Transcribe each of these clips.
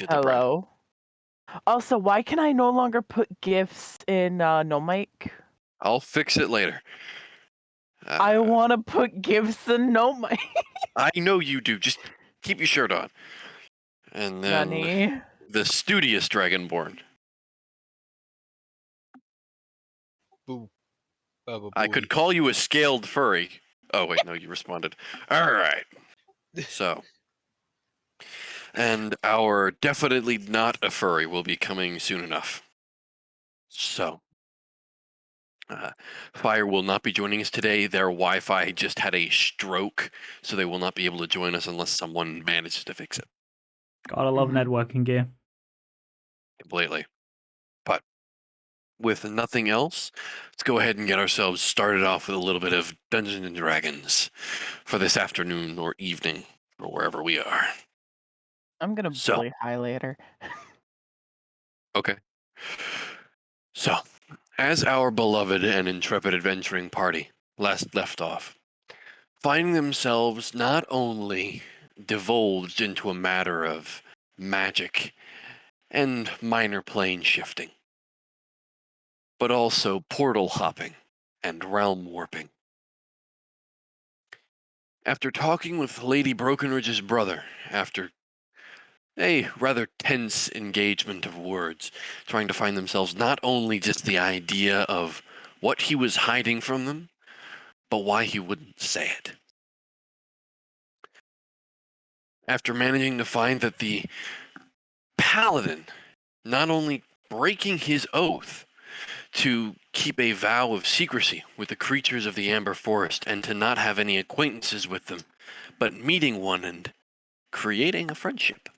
looked at the bread. Hello. Also, why can I no longer put gifts in no mic? I'll fix it later. I Uh, want to put gifts in no mic. I know you do. Just keep your shirt on. And then Nani? the studious Dragonborn. Boo. Baba I could booey. call you a scaled furry. Oh, wait, no, you responded. All right. So. And our definitely not a furry will be coming soon enough. So. Fire will not be joining us today. Their Wi-Fi just had a stroke, so they will not be able to join us unless someone manages to fix it Gotta love networking gear. completely. But with nothing else, let's go ahead and get ourselves started off with a little bit of Dungeons and Dragons for this afternoon or evening or wherever we are. I'm gonna So. bully high later. Okay. So, as our beloved and intrepid adventuring party last left off, finding themselves not only divulged into a matter of magic and minor plane shifting, but also portal hopping and realm warping. After talking with Lady Brokenridge's brother, after a rather tense engagement of words, trying to find themselves not only just the idea of what he was hiding from them, but why he wouldn't say it. After managing to find that the paladin, not only breaking his oath to keep a vow of secrecy with the creatures of the Amber Forest and to not have any acquaintances with them, but meeting one and creating a friendship.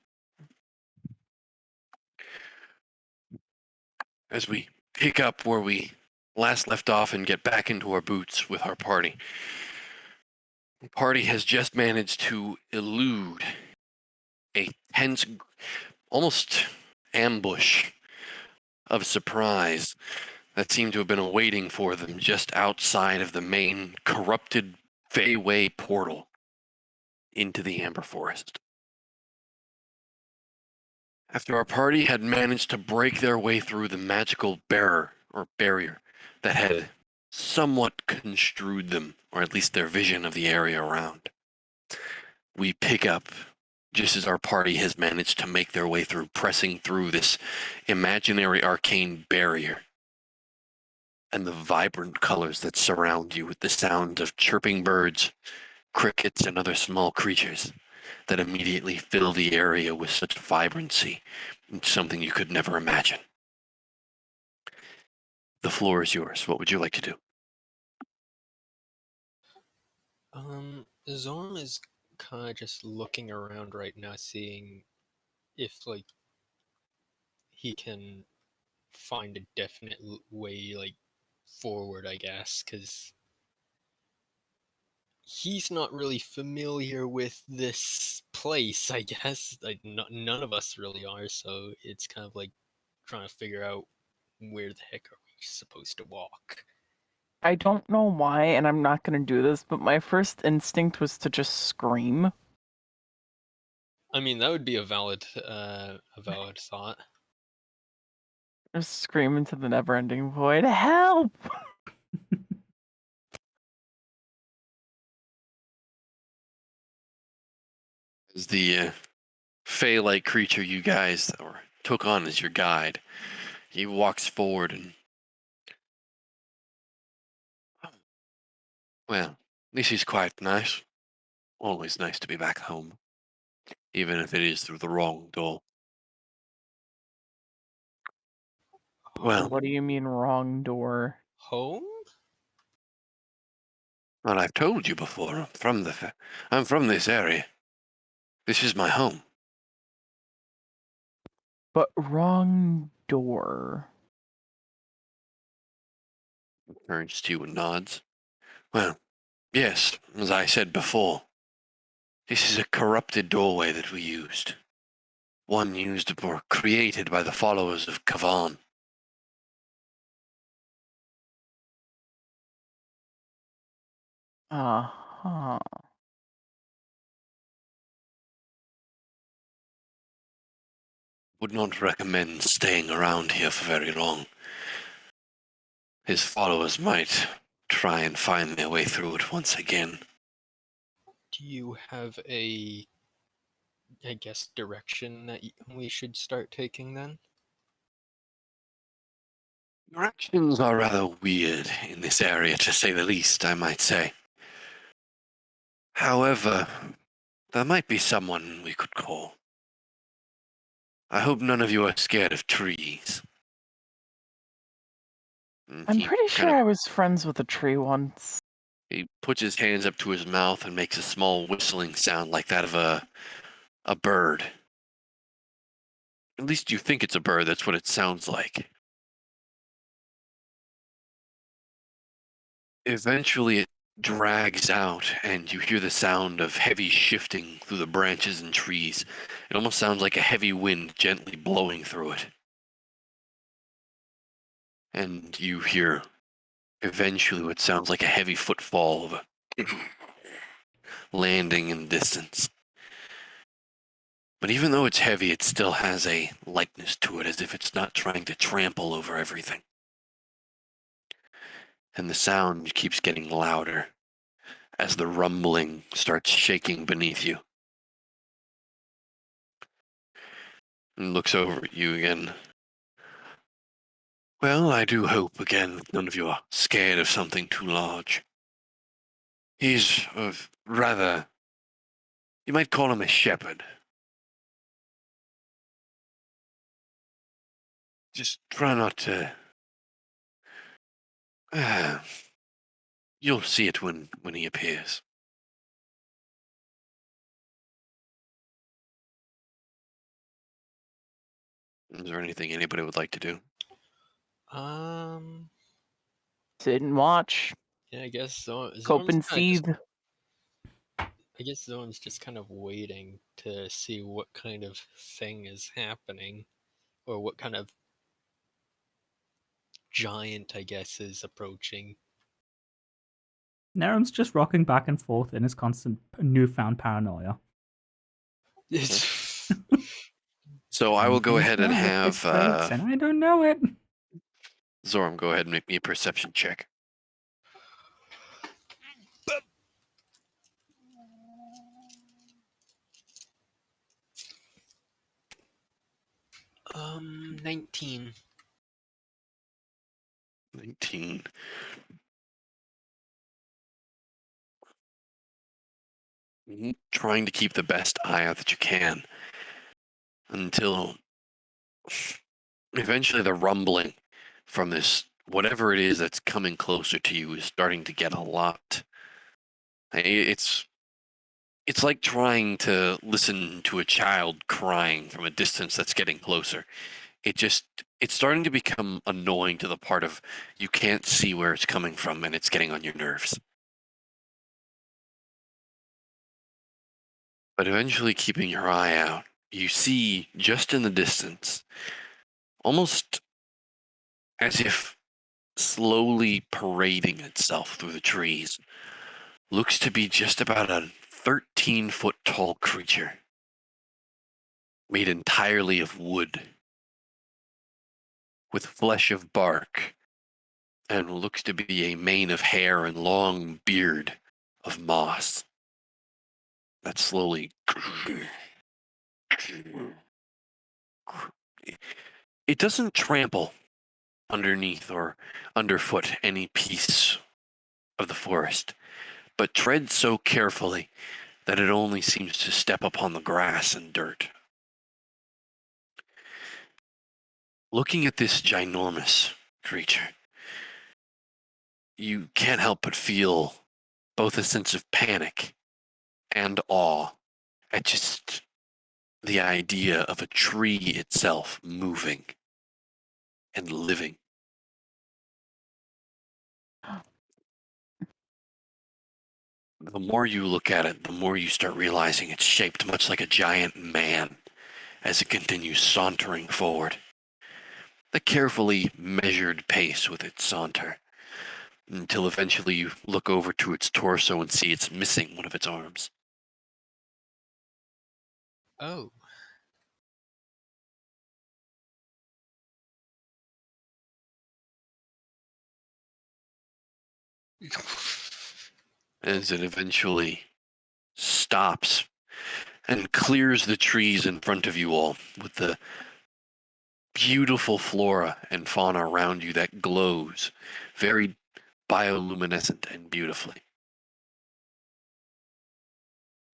As we pick up where we last left off and get back into our boots with our party, the party has just managed to elude a tense, almost ambush of surprise that seemed to have been awaiting for them just outside of the main corrupted Feyway portal into the Amber Forest. After our party had managed to break their way through the magical barrier that had somewhat construed them, or at least their vision of the area around, we pick up just as our party has managed to make their way through, pressing through this imaginary arcane barrier and the vibrant colors that surround you with the sound of chirping birds, crickets, and other small creatures that immediately fill the area with such vibrancy and something you could never imagine. The floor is yours. What would you like to do? Zorn is kind of just looking around right now, seeing if, like, he can find a definite way, like, forward, I guess, because he's not really familiar with this place, I guess. Like, none of us really are, so it's kind of like trying to figure out where the heck are we supposed to walk. I don't know why, and I'm not gonna do this, but my first instinct was to just scream. I mean, that would be a valid thought. Just scream into the never-ending void. Help! As the Fey-like creature you guys took on as your guide, he walks forward and, well, this is quite nice. Always nice to be back home, even if it is through the wrong door. Well, What do you mean wrong door? Home? well, I've told you before, I'm from this area. This is my home. But wrong door. Turns to you and nods. Well, yes, as I said before, this is a corrupted doorway that we used. One used or created by the followers of Kavan. Uh-huh. would not recommend staying around here for very long. His followers might try and find their way through it once again. Do you have a, I guess, direction that we should start taking then? Directions are rather weird in this area, to say the least, I might say. However, there might be someone we could call. I hope none of you are scared of trees. And I'm he pretty kind sure I was friends with a tree once. he puts his hands up to his mouth and makes a small whistling sound like that of a bird. At least you think it's a bird, that's what it sounds like. Eventually it drags out and you hear the sound of heavy shifting through the branches and trees. It almost sounds like a heavy wind gently blowing through it. And you hear eventually what sounds like a heavy footfall of a landing in the distance. But even though it's heavy, it still has a lightness to it, as if it's not trying to trample over everything. And the sound keeps getting louder as the rumbling starts shaking beneath you. And looks over at you again. Well, I do hope again that none of you are scared of something too large. He's rather, you might call him a shepherd. Just try not to. You'll see it when he appears. Is there anything anybody would like to do? Um, Sit and watch. yeah, I guess Cope Zorm's and kind of just, seethe. I guess Zorm's just kind of waiting to see what kind of thing is happening, or what kind of giant, I guess, is approaching. Nerum's just rocking back and forth in his constant newfound paranoia. It's So I will go Anything's ahead and wrong with have this place, and I don't know it. Zoram go ahead and make me a perception check. 19. 19. Trying to keep the best eye out that you can until eventually the rumbling from this, whatever it is that's coming closer to you, is starting to get a lot. It's like trying to listen to a child crying from a distance that's getting closer. It's starting to become annoying to the part of you can't see where it's coming from and it's getting on your nerves. But eventually, keeping your eye out, you see just in the distance, almost as if slowly parading itself through the trees, looks to be just about a 13-foot tall creature made entirely of wood, with flesh of bark, and looks to be a mane of hair and long beard of moss that slowly. It doesn't trample underneath or underfoot any piece of the forest, but treads so carefully that it only seems to step upon the grass and dirt. Looking at this ginormous creature, you can't help but feel both a sense of panic and awe at just the idea of a tree itself moving and living. The more you look at it, the more you start realizing it's shaped much like a giant man as it continues sauntering forward. A carefully measured pace with its saunter, until eventually you look over to its torso and see it's missing one of its arms. Oh. as it eventually stops and clears the trees in front of you all with the beautiful flora and fauna around you that glows very bioluminescent and beautifully.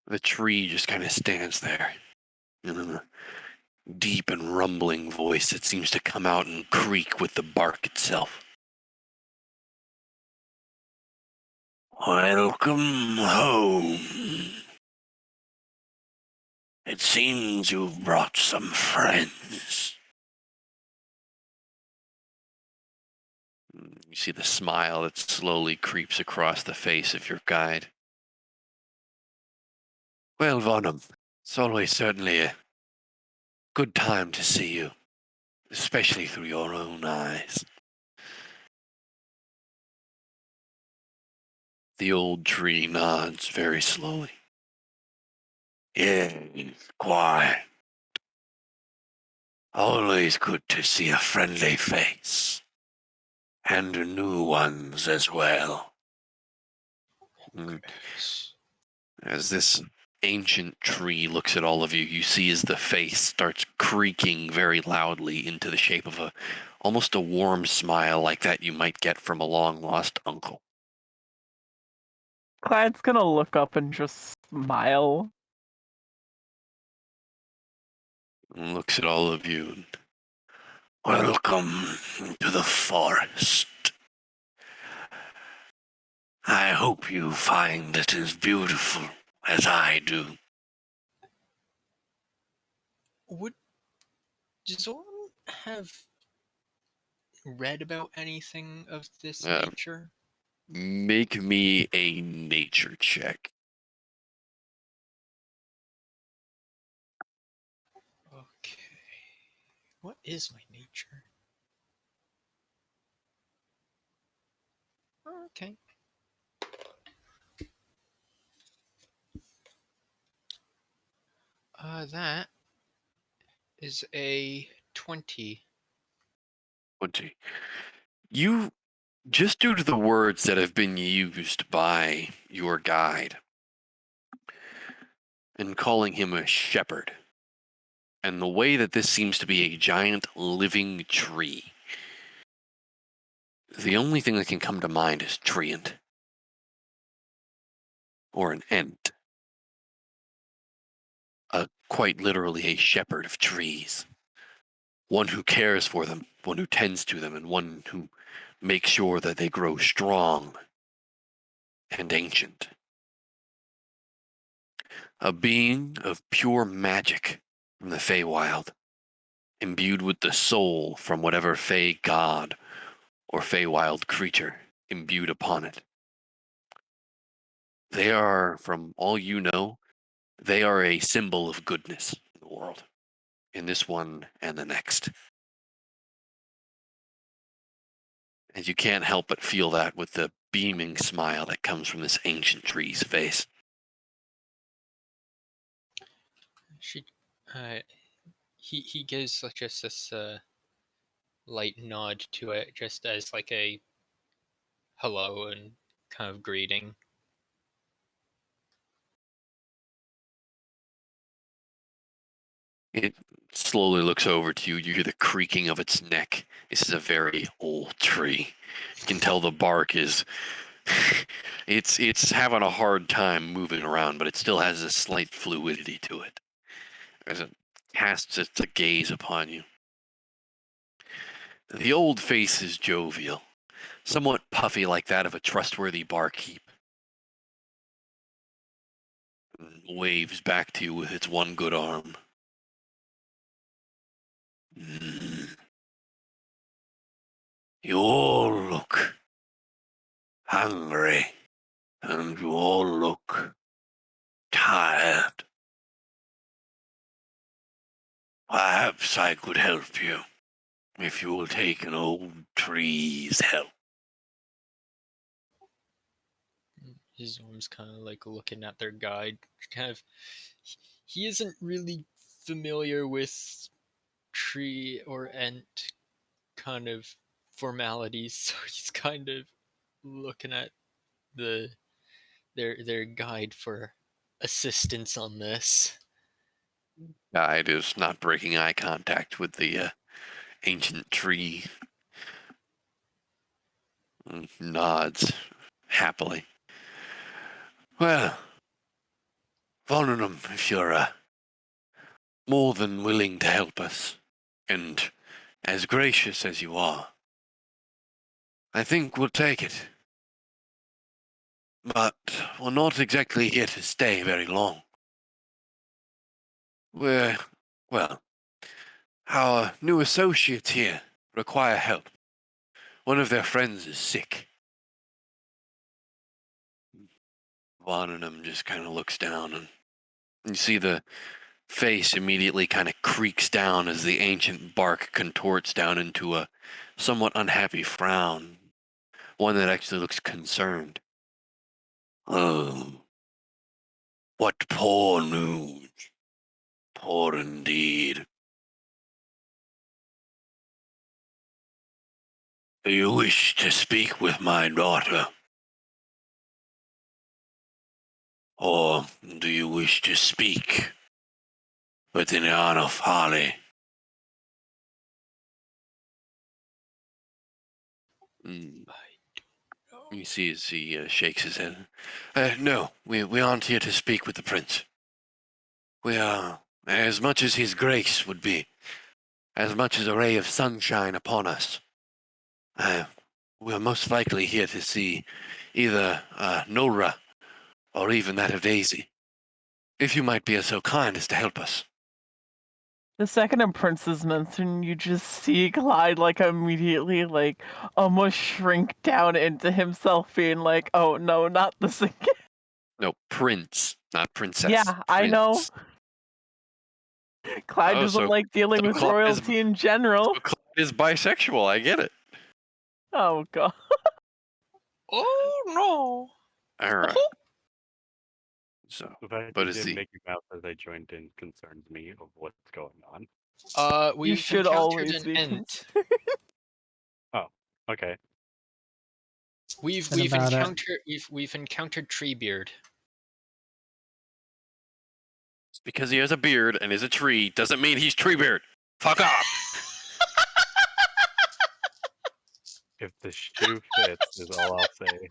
The tree just kind of stands there in a deep and rumbling voice that seems to come out and creak with the bark itself. Welcome home. It seems you've brought some friends. You see the smile that slowly creeps across the face of your guide. Well, Vonham, it's always certainly a good time to see you, especially through your own eyes. The old tree nods very slowly. Yes, quite. Always good to see a friendly face. And new ones as well. As this ancient tree looks at all of you, you see as the face starts creaking very loudly into the shape of almost a warm smile like that you might get from a long-lost uncle. Clyde's gonna look up and just smile. And looks at all of you. And, welcome to the forest. I hope you find it as beautiful as I do. Would Zorn have read about anything of this nature? Make me a nature check. Okay. What is my nature? Okay. That is a 20. 20. You, just due to the words that have been used by your guide, and calling him a shepherd, and the way that this seems to be a giant living tree, the only thing that can come to mind is treant. Or an ent. Quite literally a shepherd of trees. One who cares for them, one who tends to them, and one who makes sure that they grow strong and ancient. A being of pure magic from the Feywild, imbued with the soul from whatever Fey god or Feywild creature imbued upon it. They are, from all you know, they are a symbol of goodness in the world, in this one and the next. And you can't help but feel that with the beaming smile that comes from this ancient tree's face. She, he gives like just this light nod to it, just as like a hello and kind of greeting. It slowly looks over to you. You hear the creaking of its neck. This is a very old tree. You can tell the bark is it's having a hard time moving around, but it still has a slight fluidity to it as it casts its gaze upon you. The old face is jovial, somewhat puffy like that of a trustworthy barkeep. And waves back to you with its one good arm. You all look hungry, and you all look tired. Perhaps I could help you, if you will take an old tree's help. His arms kind of like looking at their guide. Kind of, he isn't really familiar with tree or ent kind of formalities, so he's kind of looking at their guide for assistance on this. Guide is not breaking eye contact with the ancient tree. Nods happily. Well, Vonanum, if you're more than willing to help us, and as gracious as you are, I think we'll take it. But we're not exactly here to stay very long. Well, our new associates here require help. One of their friends is sick. Vonanum just kind of looks down, and you see the face immediately kind of creaks down as the ancient bark contorts down into a somewhat unhappy frown, one that actually looks concerned. Oh, what poor news. Poor indeed. Do you wish to speak with my daughter? Or do you wish to speak with the Aunt of Holly? You see as he shakes his head. No, we aren't here to speak with the prince. We are, as much as his grace would be, as much as a ray of sunshine upon us. We're most likely here to see either Nora or even that of Daisy. If you might be so kind as to help us. The second a prince is mentioned, you just see Clyde like immediately like almost shrink down into himself, being like, "Oh no, not this again." No, prince, not princess. Yeah, I know. Clyde Oh, doesn't so- like dealing so with Clyde is- royalty in general. So Clyde is bisexual, I get it. Oh god. Oh no! Alright. So, The fact But that is you the- didn't make him out as I joined in concerns me of what's going on. We've should encountered always an be ent. Okay. We've And about we've encountered Treebeard. just because he has a beard and is a tree doesn't mean he's Treebeard. Fuck off! If the shoe fits is all I'll say.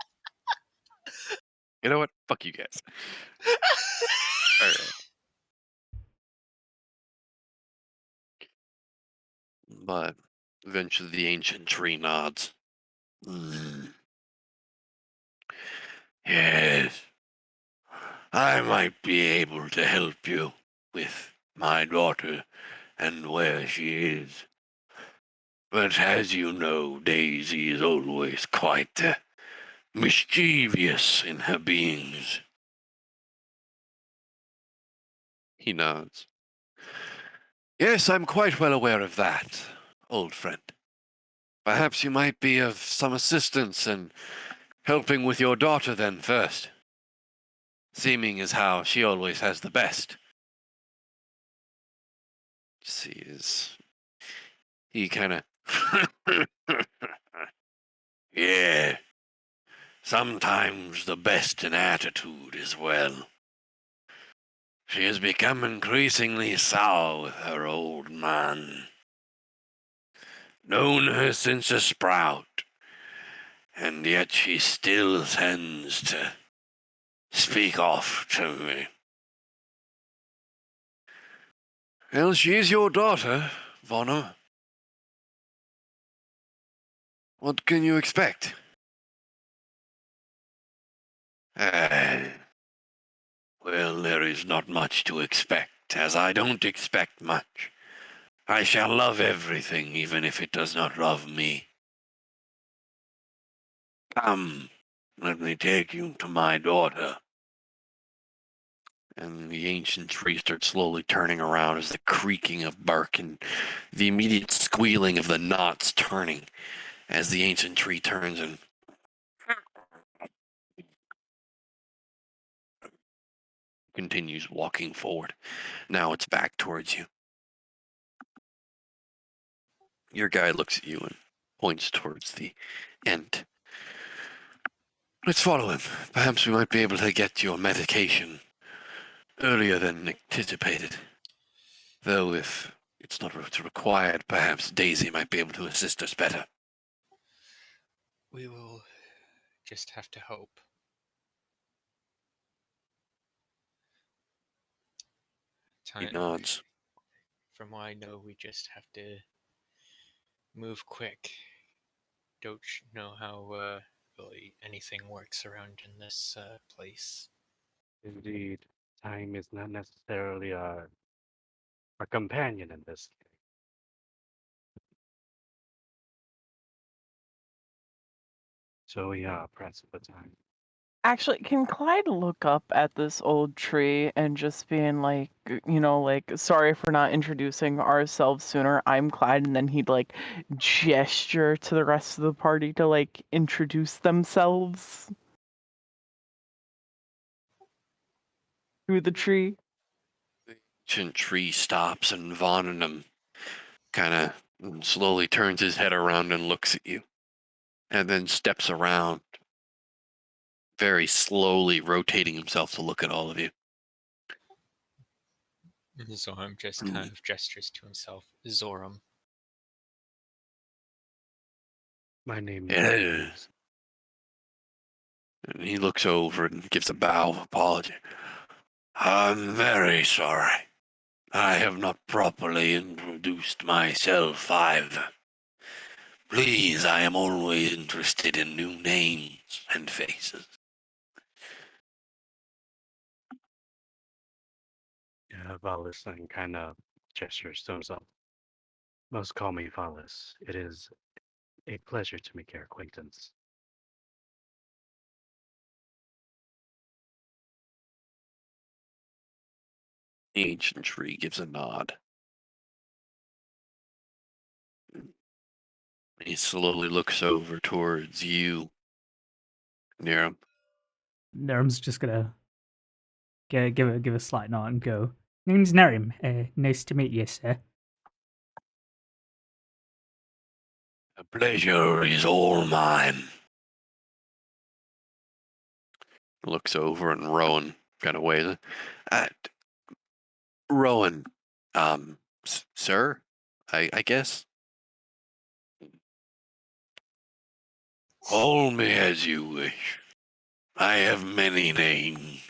You know what? Fuck you guys. Alright. But eventually the ancient tree nods. Yes. I might be able to help you with my daughter and where she is. But as you know, Daisy is always quite mischievous in her beings. He nods. Yes, I'm quite well aware of that, old friend. Perhaps you might be of some assistance in helping with your daughter then first. Seeming as how she always has the best. He kind of yeah. Sometimes the best in attitude as well. She has become increasingly sour with her old man. Known her since a sprout, and yet she still tends to speak off to me. Well, she is your daughter, Vonner. What can you expect? Well, there is not much to expect, as I don't expect much. I shall love everything, even if it does not love me. Come, let me take you to my daughter. And the ancient tree starts slowly turning around as the creaking of bark and the immediate squealing of the knots turning as the ancient tree turns and continues walking forward. Now it's back towards you. Your guy looks at you and points towards the ent. Let's follow him. Perhaps we might be able to get your medication earlier than anticipated. Though if it's not required, perhaps Daisy might be able to assist us better. We will just have to hope. He Time, nods. from what I know, we just have to move quick. Don't know how really anything works around in this place. Indeed, time is not necessarily our companion in this case. So we are pressed for time. Actually, can Clyde look up at this old tree and just being like, like, sorry for not introducing ourselves sooner. I'm Clyde, and then he'd like gesture to the rest of the party to like introduce themselves through the tree. The ancient tree stops, and Vonanum kind of slowly turns his head around and looks at you, and then steps around, very slowly rotating himself to look at all of you. Zoram just kind of gestures to himself. Zoram. My name Yeah. is. And he looks over and gives a bow of apology. I'm very sorry. I have not properly introduced myself either. Please, I am always interested in new names and faces. Yeah, Valis and kind of gestures to himself. Most call me Valis. It is a pleasure to make your acquaintance. The ancient tree gives a nod. He slowly looks over towards you, Niram. Nerum's just gonna give a slight nod and go. Name's Nerim. Nice to meet you, sir. The pleasure is all mine. Looks over and Rowan kind of waves. Rowan, sir, I guess. Call me as you wish. I have many names.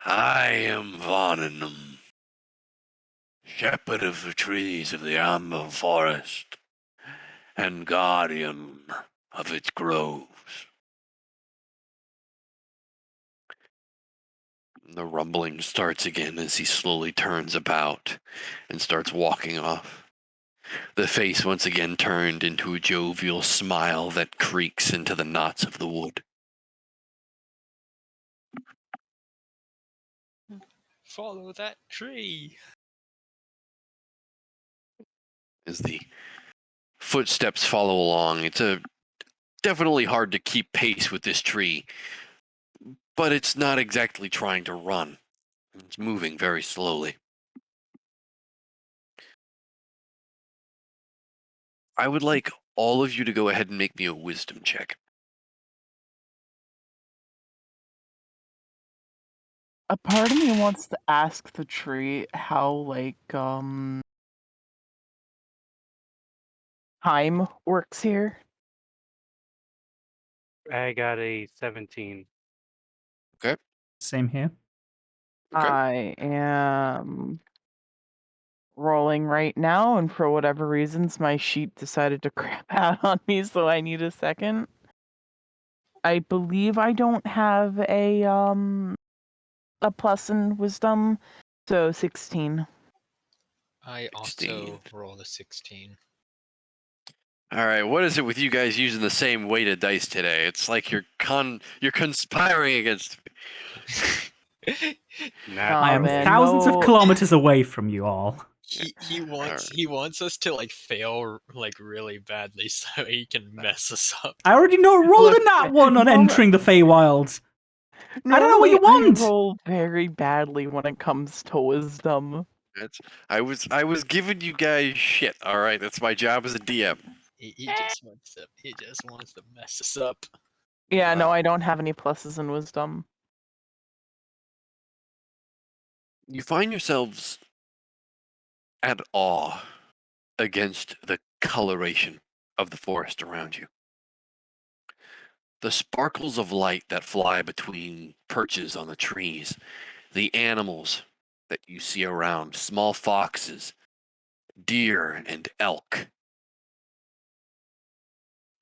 I am Varnum, shepherd of the trees of the Amber Forest, and guardian of its groves. The rumbling starts again as he slowly turns about and starts walking off. The face once again turned into a jovial smile that creaks into the knots of the wood. Follow that tree. As the footsteps follow along, it's definitely hard to keep pace with this tree, but it's not exactly trying to run. It's moving very slowly. I would like all of you to go ahead and make me a wisdom check. A part of me wants to ask the tree how like time works here. I got a 17. Same here. Okay. I am rolling right now, and for whatever reasons, my sheet decided to crap out on me, so I need a second. I believe I don't have a plus in wisdom, so 16. I 16. also rolled a 16. All right, what is it with you guys using the same weighted dice today? It's like you're conspiring against me. Not I am man, thousands of no. kilometers away from you all. He wants us to like fail like really badly so he can mess us up. I already know. Rolled Look, a nat one on entering the Feywilds. I don't know what you Normally, want. I roll very badly when it comes to wisdom. I was giving you guys shit. All right, that's my job as a DM. He just wants to mess us up. Yeah, no, Wow. I don't have any pluses in wisdom. You find yourselves at awe against the coloration of the forest around you. The sparkles of light that fly between perches on the trees, the animals that you see around, small foxes, deer, and elk.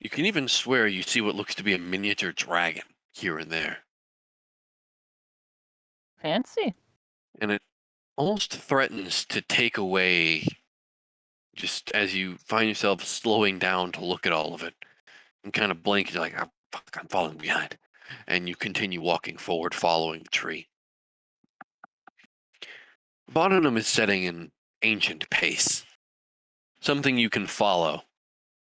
You can even swear you see what looks to be a miniature dragon here and there. Fancy. And it almost threatens to take away, just as you find yourself slowing down to look at all of it and kind of blink. You're like, I'm falling behind. And you continue walking forward, following the tree. Bodenham is setting an ancient pace, something you can follow,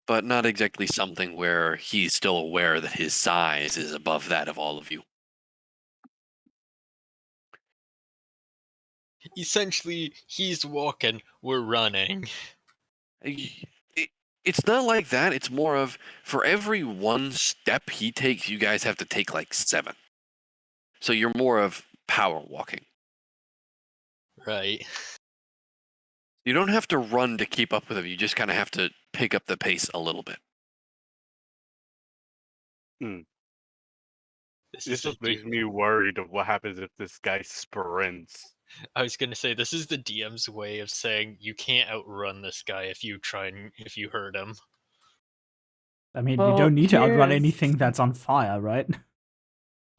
but not exactly something where he's still aware that his size is above that of all of you. Essentially, he's walking, we're running. It's not like that. It's more of, for every one step he takes, you guys have to take like 7. So you're more of power walking. Right. You don't have to run to keep up with him. You just kind of have to pick up the pace a little bit. This This is the just makes D- me worried of what happens if this guy sprints. I was gonna say this is the DM's way of saying you can't outrun this guy if you hurt him. I mean, you Well, don't need to outrun here's- anything that's on fire, right?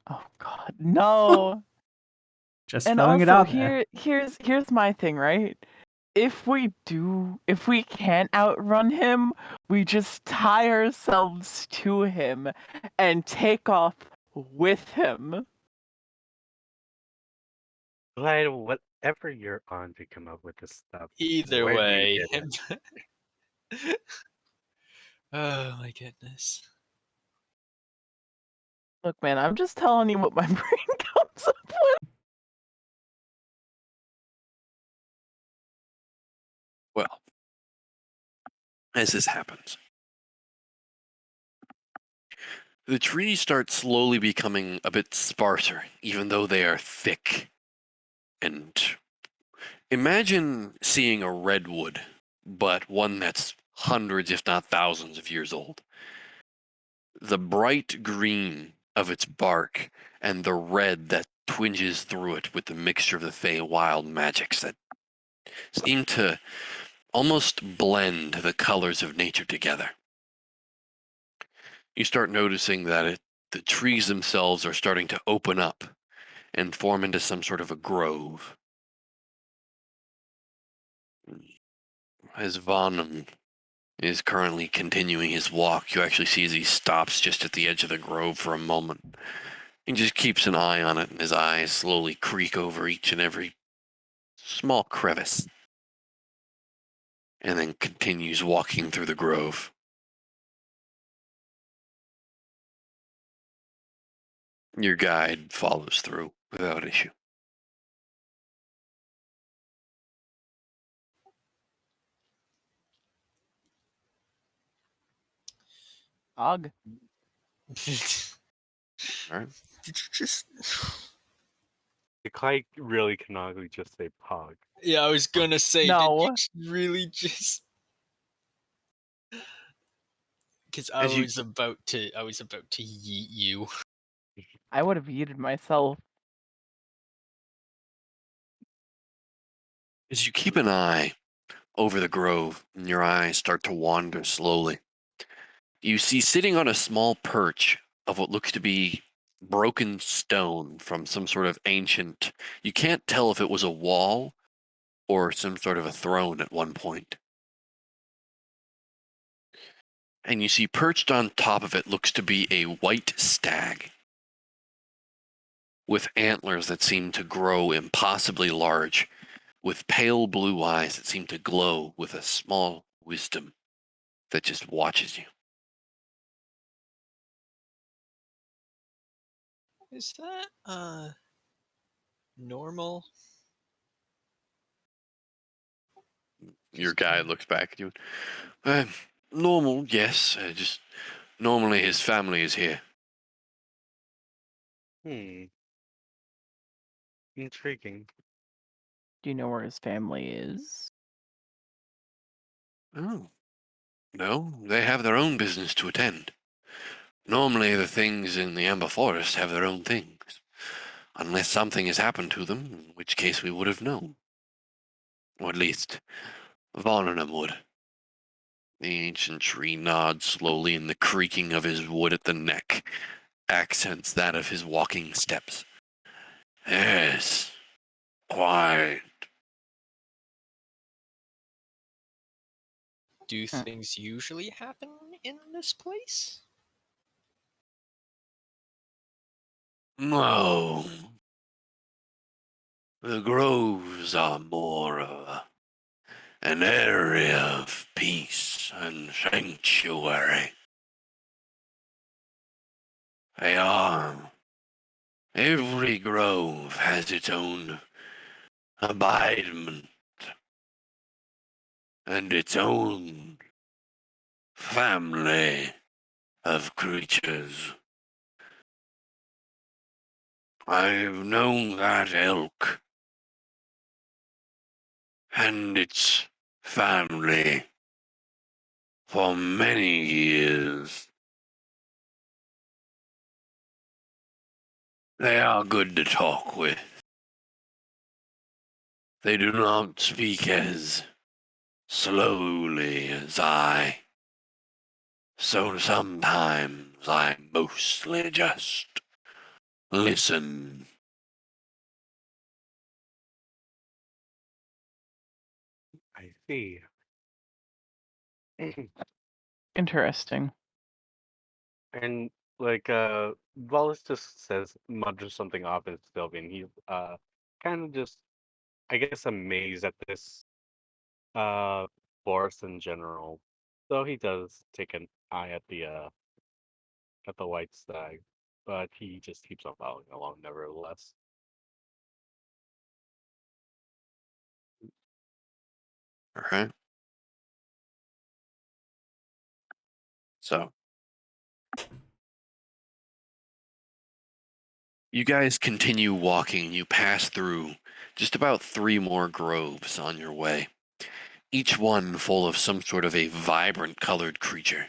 Oh God, no. Just And throwing it also, out there. here's my thing, right? If we can't outrun him, we just tie ourselves to him and take off with him. Glad whatever you're on to come up with this stuff. Either Where do you way. get it? Oh my goodness. Look, man, I'm just telling you what my brain comes up with. Well, as this happens, the trees start slowly becoming a bit sparser, even though they are thick. And imagine seeing a redwood, but one that's hundreds, if not thousands, of years old. The bright green of its bark and the red that twinges through it with the mixture of the Feywild magics that seem to almost blend the colors of nature together. You start noticing that the trees themselves are starting to open up and form into some sort of a grove. As Von is currently continuing his walk, you actually see as he stops just at the edge of the grove for a moment. He just keeps an eye on it, and his eyes slowly creak over each and every small crevice, and then continues walking through the grove. Your guide follows through without issue. Dog. Did All right. you just You quite really canonically just say pog. Yeah, I was gonna say No. did you really just because I As you was about to yeet you. I would have yeeted myself. keep an eye over the grove, and your eyes start to wander slowly, you see sitting on a small perch of what looks to be broken stone from some sort of ancient. You can't tell if it was a wall or some sort of a throne at one point. And you see perched on top of it looks to be a white stag with antlers that seem to grow impossibly large, with pale blue eyes that seem to glow with a small wisdom that just watches you. Is that normal? Your guy looks back at you. "Uh, Normal, yes. Just normally his family is here. Intriguing. Do you know where his family is? Oh, no, they have their own business to attend. Normally, the things in the Amber Forest have their own things. Unless something has happened to them, in which case we would have known. Or at least, Varnum would. The ancient tree nods slowly, and the creaking of his wood at the neck accents that of his walking steps. Yes, quite. Do Hmm. things usually happen in this place? No. The groves are more of an area of peace and sanctuary. They are. Every grove has its own abidement and its own family of creatures. I've known that elk and its family for many years. They are good to talk with. They do not speak as slowly as I. So sometimes I mostly just listen. I see. Interesting. And like Wallace just mutters something off his Sylvian. He's kind of just, I guess, amazed at this uh forest in general. So he does take an eye at the white stag, but he just keeps on following along nevertheless. Alright. So, you guys continue walking. You pass through just about 3 more groves on your way, each one full of some sort of a vibrant colored creature.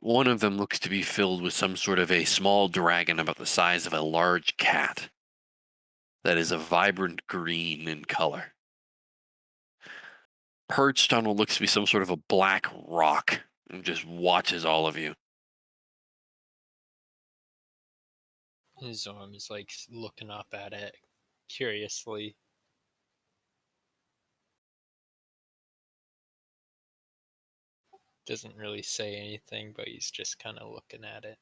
One of them looks to be filled with some sort of a small dragon about the size of a large cat that is a vibrant green in color. Perched on what looks to be some sort of a black rock and just watches all of you. His arm is like looking up at it curiously. Doesn't really say anything, but he's just kind of looking at it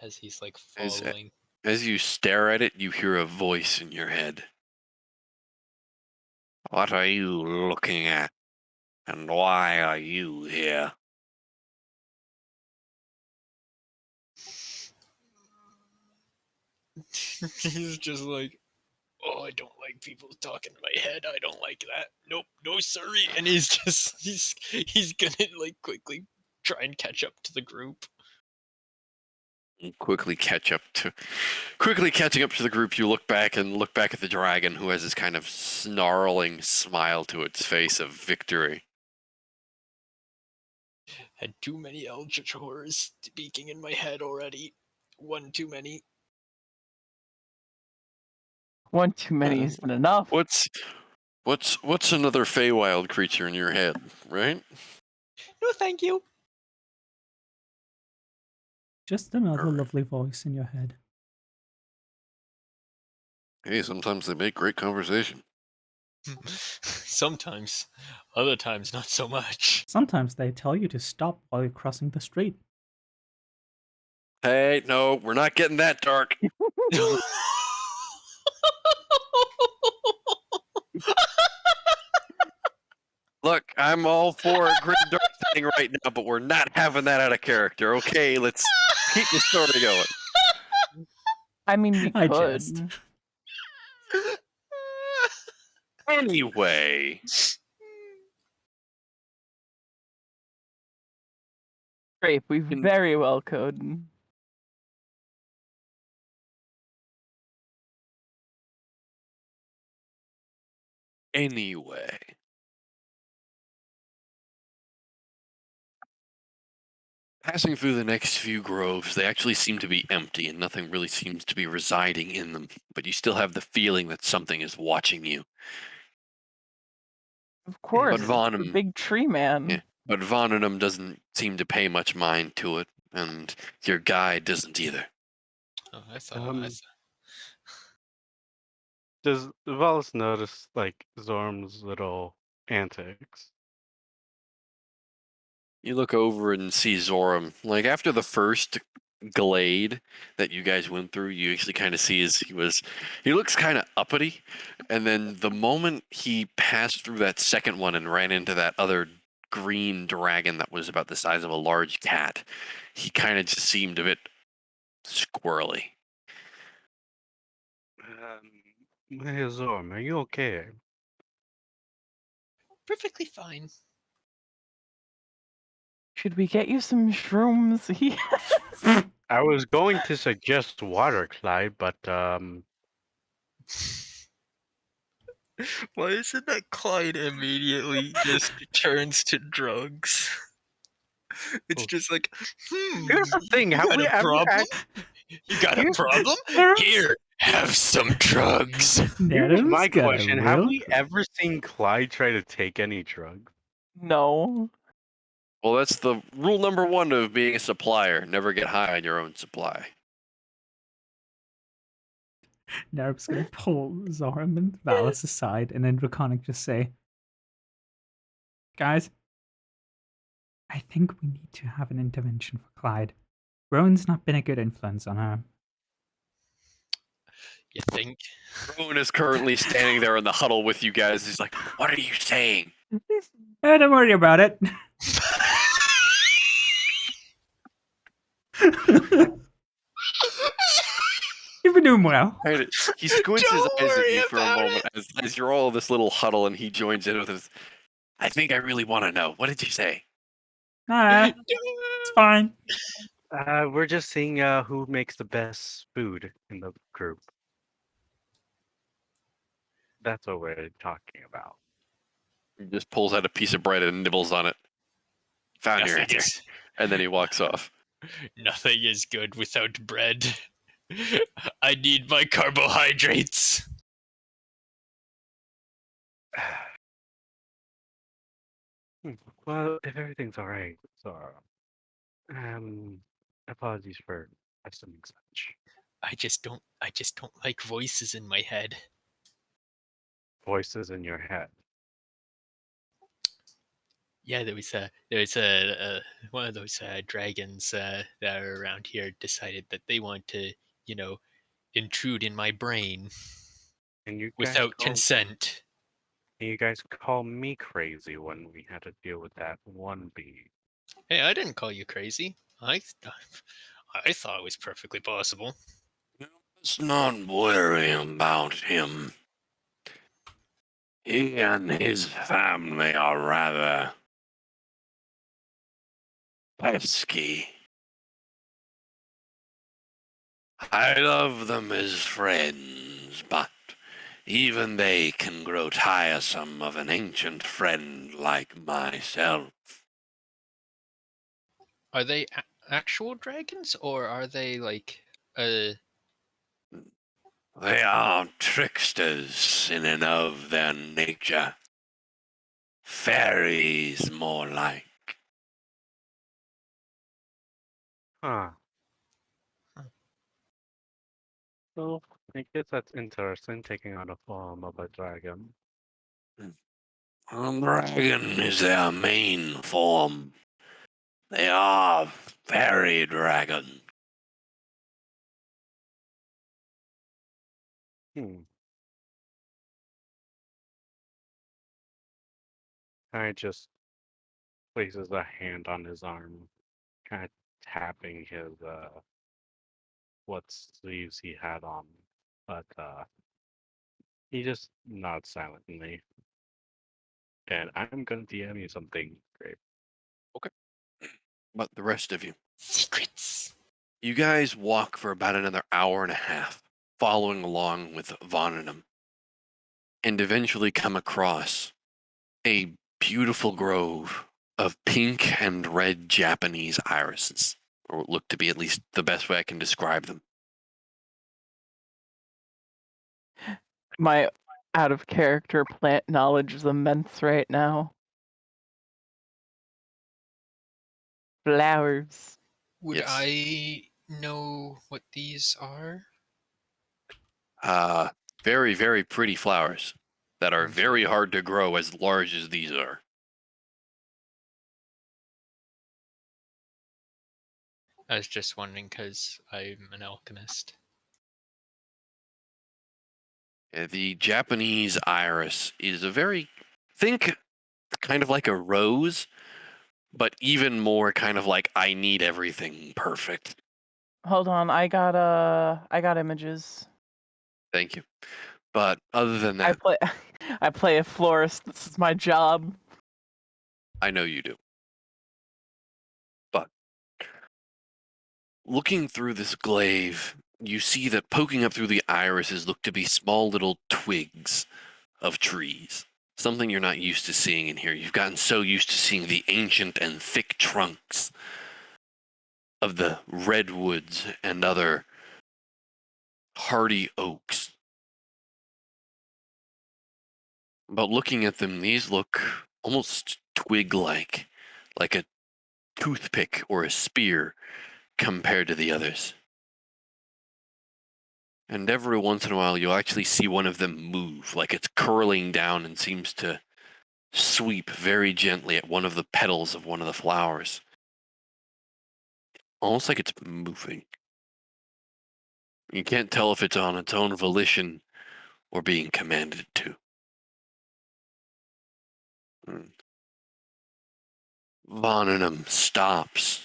as he's like As, following. as you stare at it, you hear a voice in your head. What are you looking at? And why are you here? He's just like, oh, I don't like people talking in my head. I don't like that. Nope, no sorry. And he's gonna like quickly try and catch up to the group. Quickly catching up to the group, you look back at the dragon, who has this kind of snarling smile to its face of victory. Had too many eldritch horrors speaking in my head already. One too many. One too many isn't enough. What's another Feywild creature in your head, right? No, thank you. Just another Alright. lovely voice in your head. Hey, sometimes they make great conversation. Sometimes, other times not so much. Sometimes they tell you to stop while you're crossing the street. Hey, no, we're not getting that dark. Look, I'm all for a grim dark setting right now, but we're not having that out of character. Okay, let's keep the story going. I mean, we I could. jest. Anyway, Great, we In- very well could. Anyway. Passing through the next few groves, they actually seem to be empty and nothing really seems to be residing in them, but you still have the feeling that something is watching you. Of course, But it's the Vonum, big tree man. yeah, but Vonum doesn't seem to pay much mind to it, and your guide doesn't either. Oh, I thought. Does Valis notice like Zorm's little antics? You look over and see Zoram. Like after the first glade that you guys went through, you actually kind of see he looks kind of uppity, and then the moment he passed through that second one and ran into that other green dragon that was about the size of a large cat, he kind of just seemed a bit squirrely. Hey Zorm, are you okay? Perfectly fine. Should we get you some shrooms? I was going to suggest water, Clyde, but Why is it that Clyde immediately just turns to drugs? It's Oh. just like, Here's the thing: you have got we a ever? problem? You got a Here's- problem? Nerms, Here, have some drugs. Here's Nerms my got a question: have real we ever seen Clyde try to take any drugs? No. Well, that's the rule number one of being a supplier: never get high on your own supply. Nerp's gonna pull Zoram and Valis aside, and then Draconic just say, "Guys, I think we need to have an intervention for Clyde. Rowan's not been a good influence on her." You think? Rowan is currently standing there in the huddle with you guys. He's like, "What are you saying?" Don't worry about it. You've been doing well. Right. He squints his Don't eyes at worry you for a about moment as you're all in this little huddle, and he joins in with his. I think I really want to know. What did you say? Nah, it. it's fine. We're just seeing who makes the best food in the group. That's what we're talking about. He just pulls out a piece of bread and nibbles on it. Found your Nothing answer. is, And then he walks off. nothing is good without bread. I need my carbohydrates. Well, if everything's all right, so apologies for assuming such. I just don't like voices in my head. Voices in your head. Yeah, there was a one of those dragons that are around here decided that they want to, you know, intrude in my brain And without consent. you guys call me crazy when we had to deal with that one bee. Hey, I didn't call you crazy. I thought it was perfectly possible. Let's not worry about him. He and his family are rather pesky. I love them as friends, but even they can grow tiresome of an ancient friend like myself. Are they actual dragons, or are they like They are tricksters in and of their nature. Fairies, more like. Huh. Well, I guess that's interesting, taking on the form of a dragon. A dragon is their main form. They are fairy dragons. Hmm. I just places a hand on his arm, kind of tapping his what sleeves he had on, but he just nods silently. And I'm gonna DM you something great. Okay. But the rest of you, Secrets. you guys walk for about another hour and a half, following along with Vonanum, and eventually come across a beautiful grove of pink and red Japanese irises, or what look to be at least the best way I can describe them. My out of character plant knowledge is immense right now. Flowers. Would Yes. I know what these are? Very, very pretty flowers that are Okay. very hard to grow as large as these are. I was just wondering because I'm an alchemist. The Japanese iris is a very, think kind of like a rose, but even more kind of like I need everything perfect. Hold on, I got images. Thank you. But other than I that, play I play a florist. This is my job. I know you do. But looking through this glaive, you see that poking up through the irises look to be small little twigs of trees. Something you're not used to seeing in here. You've gotten so used to seeing the ancient and thick trunks of the redwoods and other hardy oaks. But looking at them, these look almost twig-like, like a toothpick or a spear compared to the others. And every once in a while, you'll actually see one of them move, like it's curling down and seems to sweep very gently at one of the petals of one of the flowers. Almost like it's moving. You can't tell if it's on its own volition or being commanded to. Vonanum stops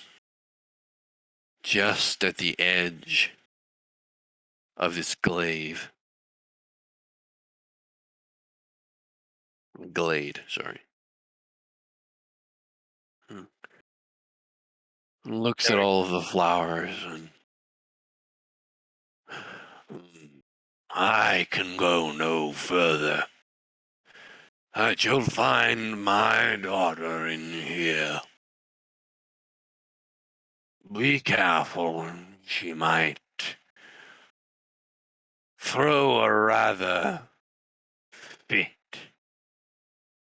just at the edge of this glaive. Glade, sorry. Looks at all of the flowers and I can go no further. That you'll find my daughter in here. Be careful, she might throw a rather fit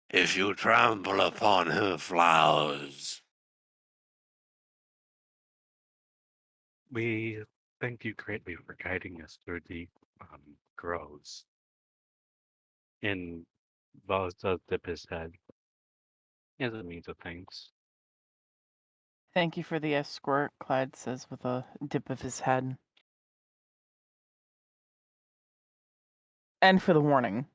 if you trample upon her flowers. We thank you greatly for guiding us through the groves. And Wallace does dip his head as a means of thanks. Thank you for the escort, Clyde says with a dip of his head. And for the warning.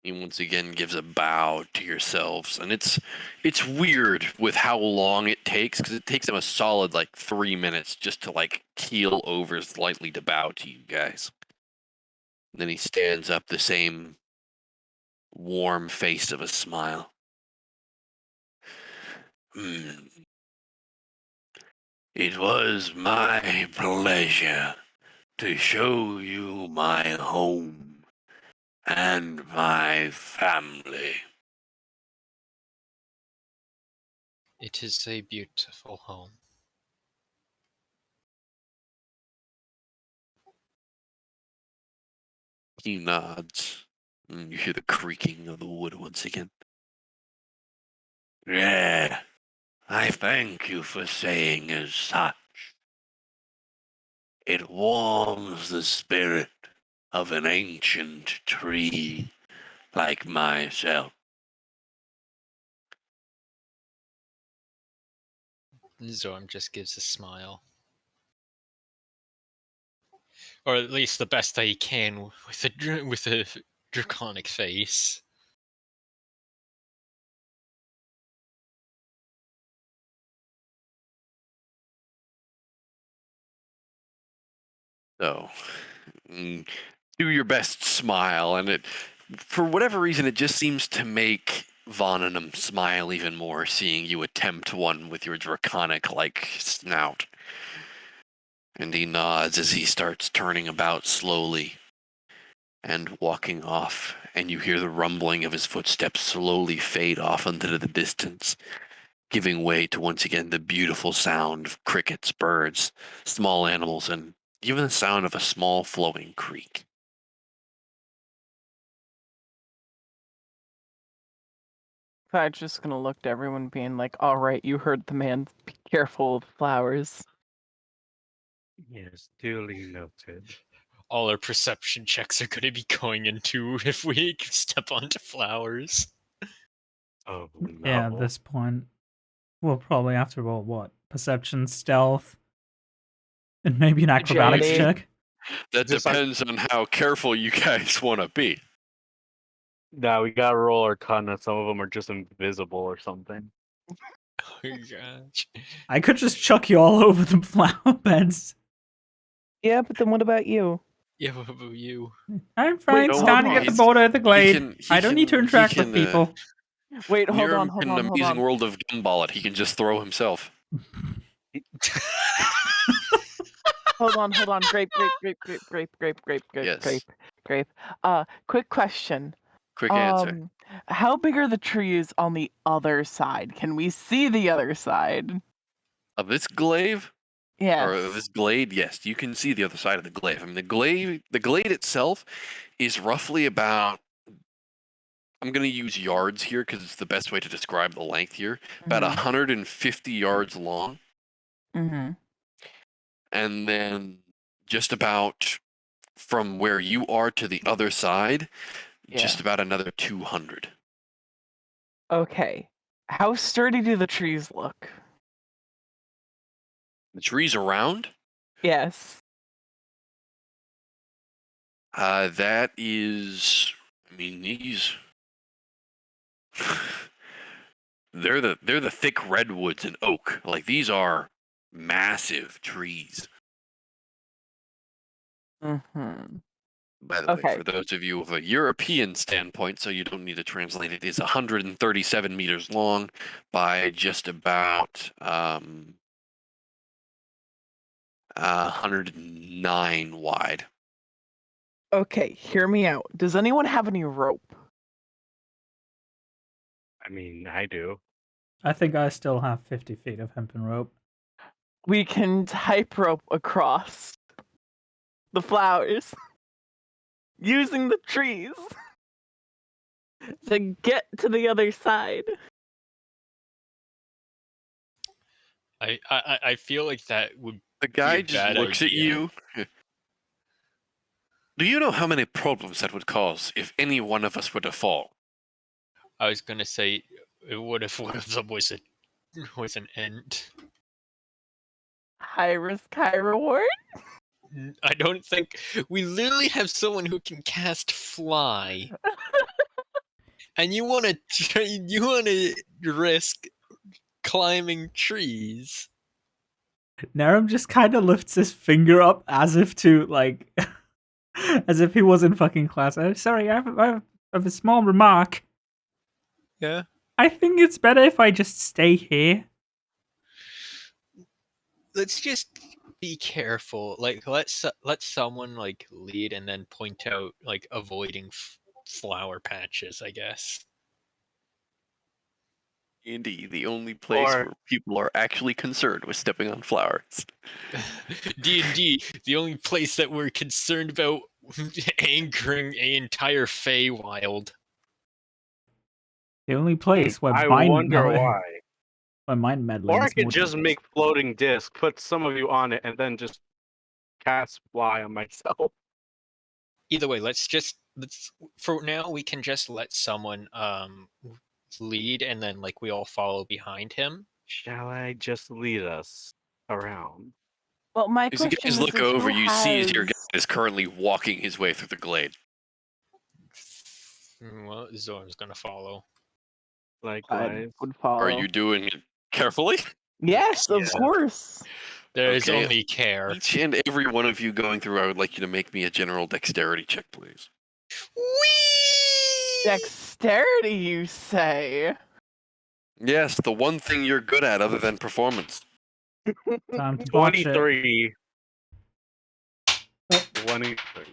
He once again gives a bow to yourselves, and it's weird with how long it takes, because it takes him a solid 3 minutes just to keel over slightly to bow to you guys. And then he stands up, the same warm face of a smile. It was my pleasure to show you my home and my family. It is a beautiful home. He nods. And you hear the creaking of the wood once again. Yeah, I thank you for saying as such. It warms the spirit of an ancient tree like myself. Zorm just gives a smile. Or at least the best that he can with a draconic face. So, do your best smile, and it for whatever reason, it just seems to make Vonanum smile even more, seeing you attempt one with your draconic-like snout. And he nods as he starts turning about slowly and walking off, and you hear the rumbling of his footsteps slowly fade off into the distance, giving way to once again the beautiful sound of crickets, birds, small animals, and even the sound of a small flowing creek. I'm just gonna look to everyone being like, all right, you heard the man, be careful of flowers. Yes, duly noted. All our perception checks are going to be going into if we step onto flowers. Oh Yeah, at no. this point, we'll probably have to roll what? Perception, stealth, and maybe an acrobatics Agility. check. That Just like- depends on how careful you guys want to be. Nah, we gotta roll Arcana. Some of them are just invisible or something. Oh my gosh. I could just chuck you all over the flower beds. Yeah, but then what about you? Yeah, what about you? I'm fine Wait, standing hold at the on. border of the glade. he I don't need to can- he interact with can, people. Wait, hold Near on, him hold in on, an hold amazing on. world of Gumball it, he can just throw himself. Hold on. Grape. Yes. Quick question. Quick answer. How big are the trees on the other side? Can we see the other side? Of this glaive, or Yes. this glade, yes, you can see the other side of the glaive. I mean, the glade itself is roughly about, I'm going to use yards here because it's the best way to describe the length here, about 150 yards long, Mm-hmm. and then just about from where you are to the other side, just Yeah. about another 200. Okay. How sturdy do the trees look? The trees around, Yes. that is, I mean, these, they're the thick redwoods and oak. Like, these are massive trees. Mm-hmm. By the way, Okay. for those of you of a European standpoint, so you don't need to translate it, is 137 meters long by just about 109 wide. Okay, hear me out. Does anyone have any rope? I mean, I do. I think I still have 50 feet of hempen rope. We can type rope across the flowers using the trees to get to the other side. I feel like that would The guy a just bad looks at idea. you. Do you know how many problems that would cause if any one of us were to fall? I was gonna say, what if one of them was an ent? High risk, high reward. I don't think we literally have someone who can cast fly, and you want to risk climbing trees. Narum just kind of lifts his finger up as if to, like, as if he was in fucking class. Sorry, I have a small remark. Yeah. I think it's better if I just stay here. Let's just be careful. Like, let someone like lead and then point out like avoiding flower patches, I guess. Indeed, the only place Or- where people are actually concerned with stepping on flowers. D&D, the only place that we're concerned about anchoring an entire Feywild. The only place where I mind wonder why. where mind meddling Or I is could more just dangerous. make floating disc, put some of you on it, and then just cast fly on myself. Either way, let's for now we can just let someone lead and then like we all follow behind him. Shall I just lead us around? Well, my As you question guys is, look over, who you see as your has... guy is currently walking his way through the glade. Well, Zorn's gonna follow. I Likewise. would follow. Are you doing it carefully? Yes, of Yeah. course. There is Okay. only care. Each and every one of you going through, I would like you to make me a general dexterity check, please. Whee! Dexterity, you say? Yes, the one thing you're good at other than performance. Time to botch it. 23. Oh. 23.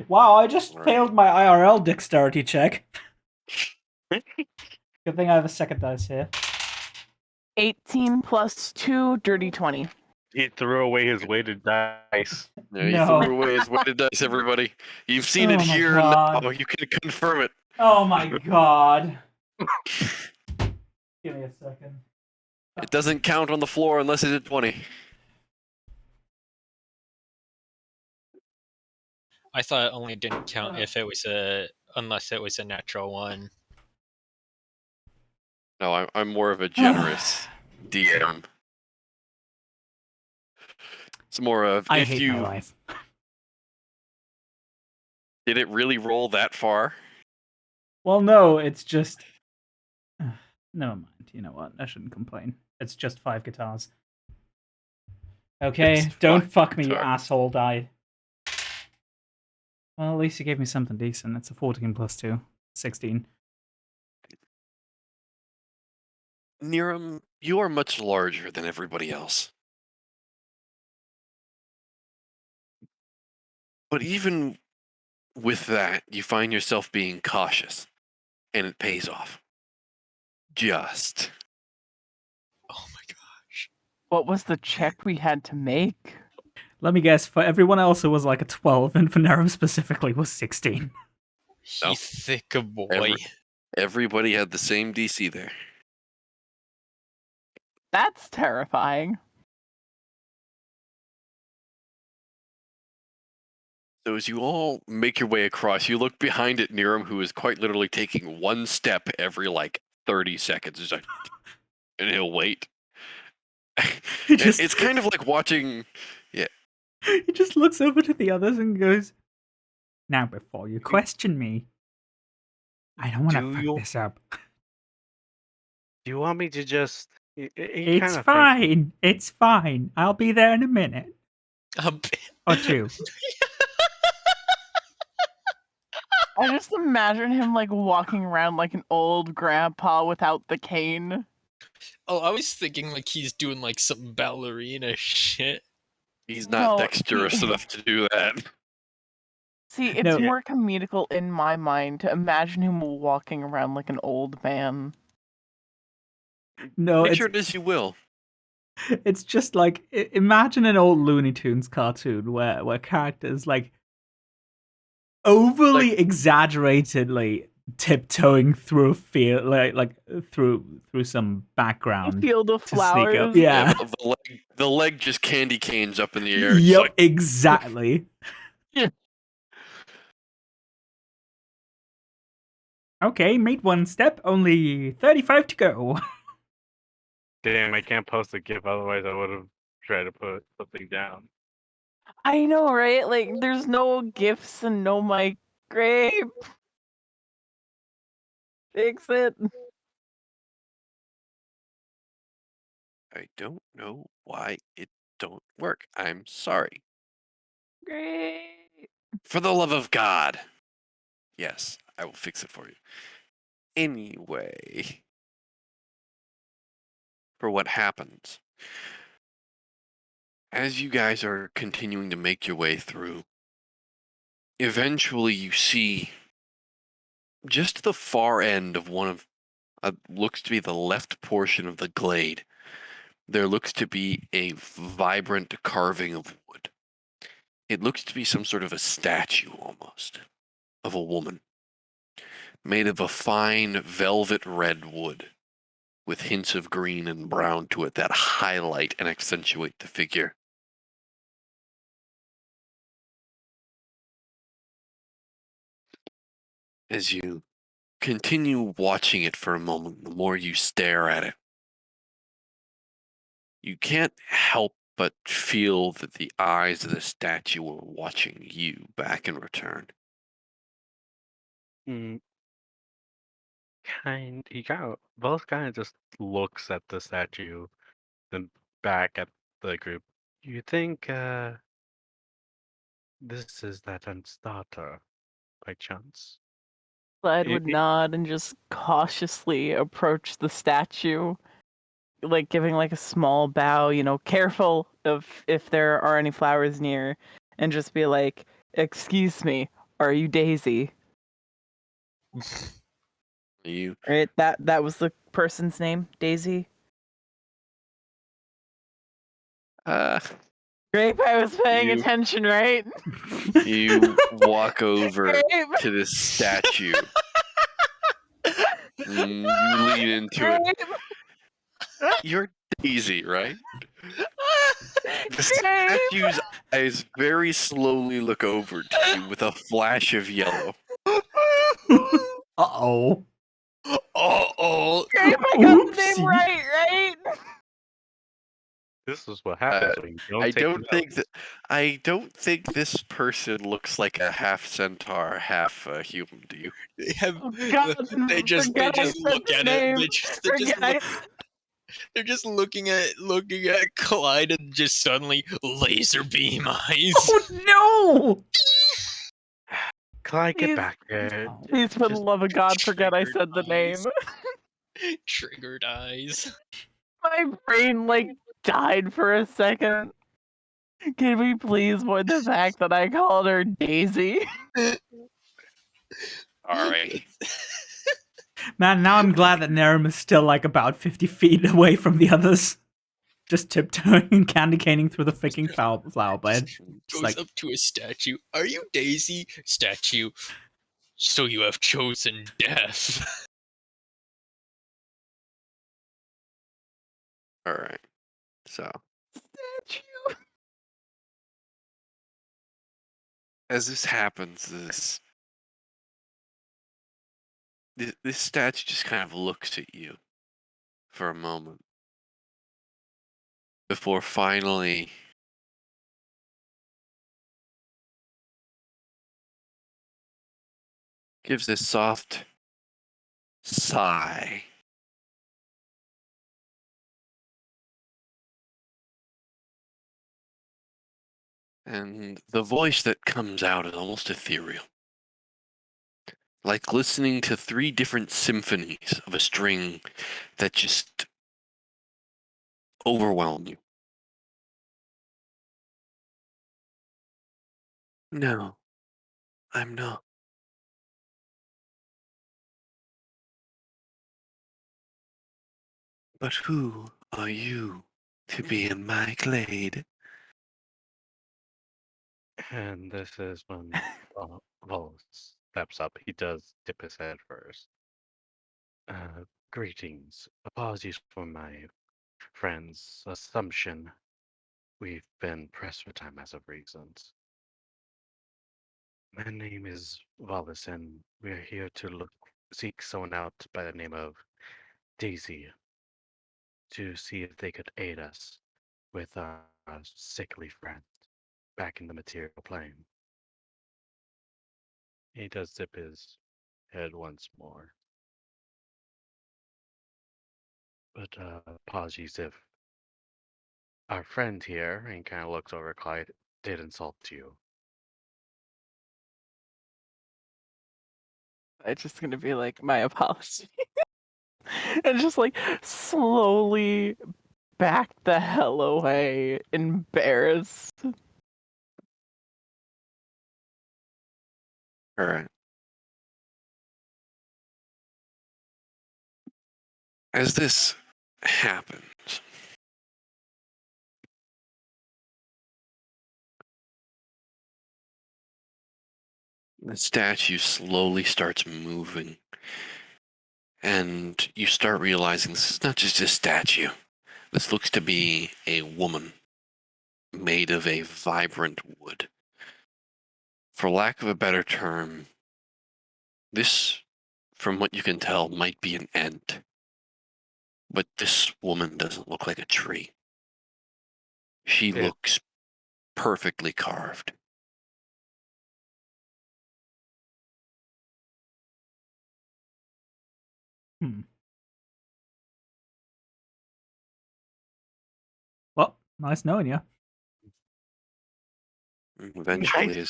Wow, I just Right. failed my IRL dexterity check. Good thing I have a second dice here. 18 plus 2, dirty 20. He threw away his weighted dice. Yeah, he No. threw away his weighted dice, everybody. You've seen it Oh my here and God. now. You can confirm it. Oh my god. Give me a second. It doesn't count on the floor unless it's at 20. I thought it only didn't count if it was unless it was a natural one. No, I'm more of a generous DM. It's more of I if hate you my life. did it really roll that far? Well, no, it's just. Never mind. You know what? I shouldn't complain. It's just 5 guitars. Okay, It's don't fine. fuck me, you Sorry. asshole die. Well, at least you gave me something decent. It's a 14 plus 2. 16. Niram, you are much larger than everybody else. But even with that, you find yourself being cautious, and it pays off. Just. Oh my gosh. What was the check we had to make? Let me guess, for everyone else it was like a 12, and for Narum specifically was 16. No. He thick a boy. Everybody had the same DC there. That's terrifying. So as you all make your way across, you look behind at Niram, who is quite literally taking one step every like 30 seconds. He's like, and he'll wait. He just, It's kind of like watching. he just looks over to the others and goes, "Now, before you question me, I don't want to Do fuck you- this up. Do you want me to just? He It's kinda thinks- fine. It's fine. I'll be there in a minute A bit. or two." I just imagine him like walking around like an old grandpa without the cane. Oh, I was thinking like he's doing like some ballerina shit. He's not No, dexterous he- enough to do that. See, it's No. more comedical in my mind to imagine him walking around like an old man. No, Picture it as you will. it's just like imagine an old Looney Tunes cartoon where characters like overly exaggeratedly tiptoeing through a field, like through some A background field of to sneak up. flowers. Yeah. The leg just candy canes up in the air. Just Yep, like, exactly. Yeah. Okay, made one step, only 35 to go. Damn, I can't post a GIF. Otherwise, I would have tried to put something down. I know, right? Like, there's no gifts and no mic. Grape. Fix it. I don't know why it don't work. I'm sorry. Great. For the love of God. Yes, I will fix it for you. Anyway, for what happens. As you guys are continuing to make your way through, eventually you see just the far end of one of looks to be the left portion of the glade. There looks to be a vibrant carving of wood. It looks to be some sort of a statue almost of a woman, made of a fine velvet red wood with hints of green and brown to it that highlight and accentuate the figure. As you continue watching it for a moment, the more you stare at it, you can't help but feel that the eyes of the statue are watching you back in return. Mm, Vel's kind of just looks at the statue, then back at the group. You think this is that aunt's daughter, by chance? Clyde It- would it- nod and just cautiously approach the statue, like giving like a small bow, careful of if there are any flowers near, and just be like, "Excuse me, are you Daisy?" You Right? That was the person's name, Daisy. uh Grape, I was paying You- attention, right? you walk over Grape. to this statue. You lean into it. Grape. You're Daisy, right? The Grape. statue's eyes very slowly look over to you with a flash of yellow. Uh-oh. Oh, Grape, I got the name Oopsie. right? This is what happens when you don't I take don't think notes. that I don't think this person looks like a half centaur, half human. Do you? they have. Oh God, They just forget I said look the at name. it. They're just looking at Clyde and just suddenly laser beam eyes. Oh no! Clyde, get Please- back here. Oh. Please, for the Just- love of God, forget I triggered said the eyes. name. Triggered eyes. My brain died for a second. Can we please avoid the fact that I called her Daisy? All right. Man, now I'm glad that Narum is still like about 50 feet away from the others. Just tiptoeing and candy caning through the freaking flower bed. Goes like- up to a statue. Are you Daisy? Statue. So you have chosen death. All right. So as this happens, this statue just kind of looks at you for a moment before finally gives this soft sigh. And the voice that comes out is almost ethereal. Like listening to 3 different symphonies of a string that just overwhelm you. No, I'm not. But who are you to be in my glade? And this is when Wallace steps up. He does dip his head first. Greetings. Apologies for my friend's assumption. We've been pressed for time as of reasons. My name is Wallace, and we're here to seek someone out by the name of Daisy to see if they could aid us with our sickly friend back in the material plane. He does dip his head once more. But apologies if our friend here, and kind of looks over at Clyde, did insult you. I'm just gonna be like, my apologies. And just slowly back the hell away, embarrassed. All right. As this happens, the statue slowly starts moving. And you start realizing this is not just a statue. This looks to be a woman made of a vibrant wood. For lack of a better term, this, from what you can tell, might be an ant. But this woman doesn't look like a tree. She Yeah. looks perfectly carved. Well, nice knowing you. Eventually,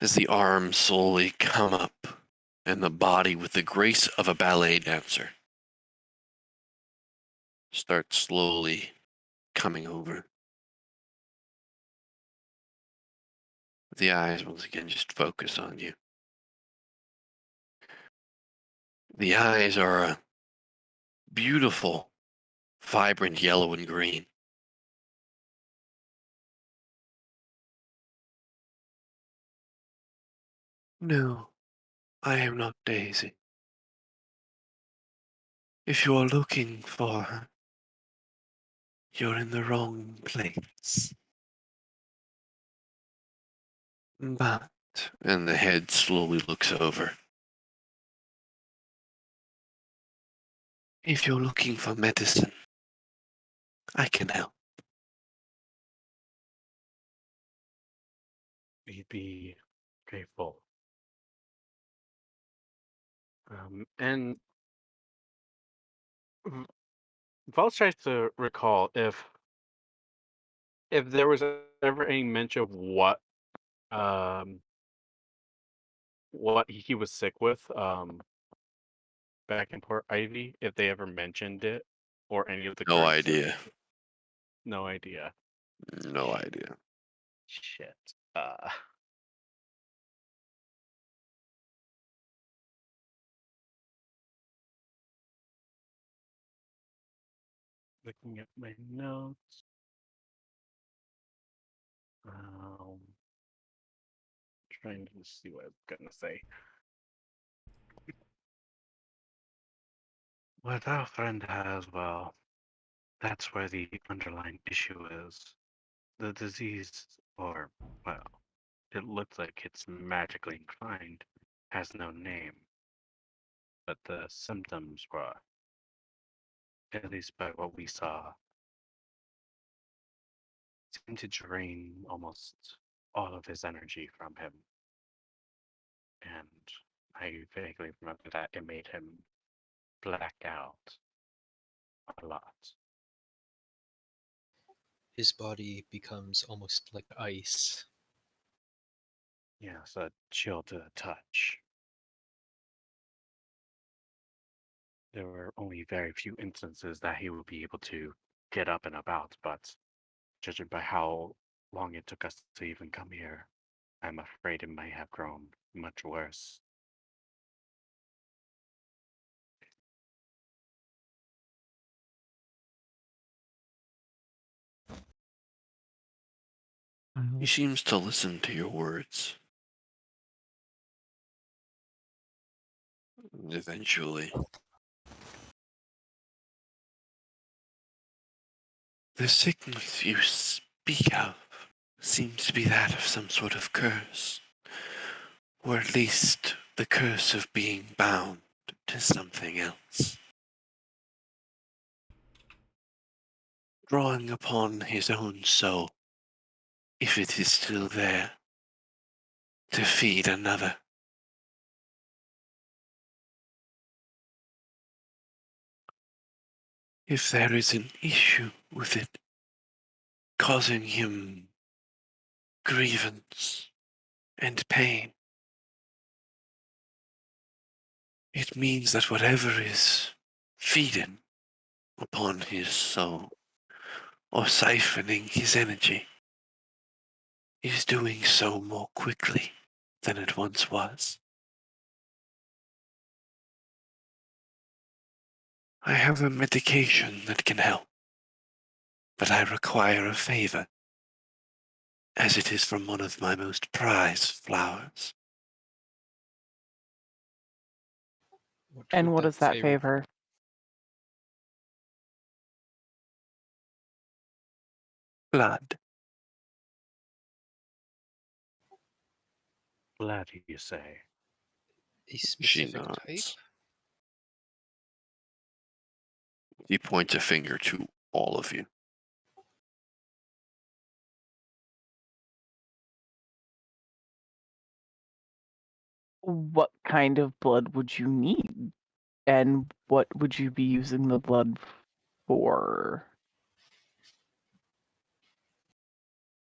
as the arms slowly come up and the body with the grace of a ballet dancer starts slowly coming over. The eyes once again just focus on you. The eyes are a beautiful, vibrant yellow and green. No, I am not Daisy. If you are looking for her, you're in the wrong place. But, and the head slowly looks over. If you're looking for medicine, I can help. We'd be grateful. And Vals tries to recall if there was ever any mention of um what he was sick with back in Port Ivy, if they ever mentioned it or any of the No current idea. no idea. No idea. Shit. Looking at my notes. Trying to see what I was gonna say. What our friend has, well, that's where the underlying issue is. The disease, or, well, it looks like it's magically inclined, has no name. But the symptoms were, at least by what we saw, seemed to drain almost all of his energy from him. And I vaguely remember that it made him black out a lot. His body becomes almost like ice. Yes, a chill to the touch. There were only very few instances that he would be able to get up and about, but judging by how long it took us to even come here, I'm afraid it might have grown much worse. He seems to listen to your words. Eventually, the sickness you speak of seems to be that of some sort of curse, or at least the curse of being bound to something else. Drawing upon his own soul, if it is still there, to feed another. If there is an issue with it, causing him grievance and pain, it means that whatever is feeding upon his soul or siphoning his energy is doing so more quickly than it once was. I have a medication that can help, but I require a favor, as it is from one of my most prized flowers. And would what is that favor? Blood. Glad you say. A She specific type? nods. He points a finger to all of you. What kind of blood would you need? And what would you be using the blood for?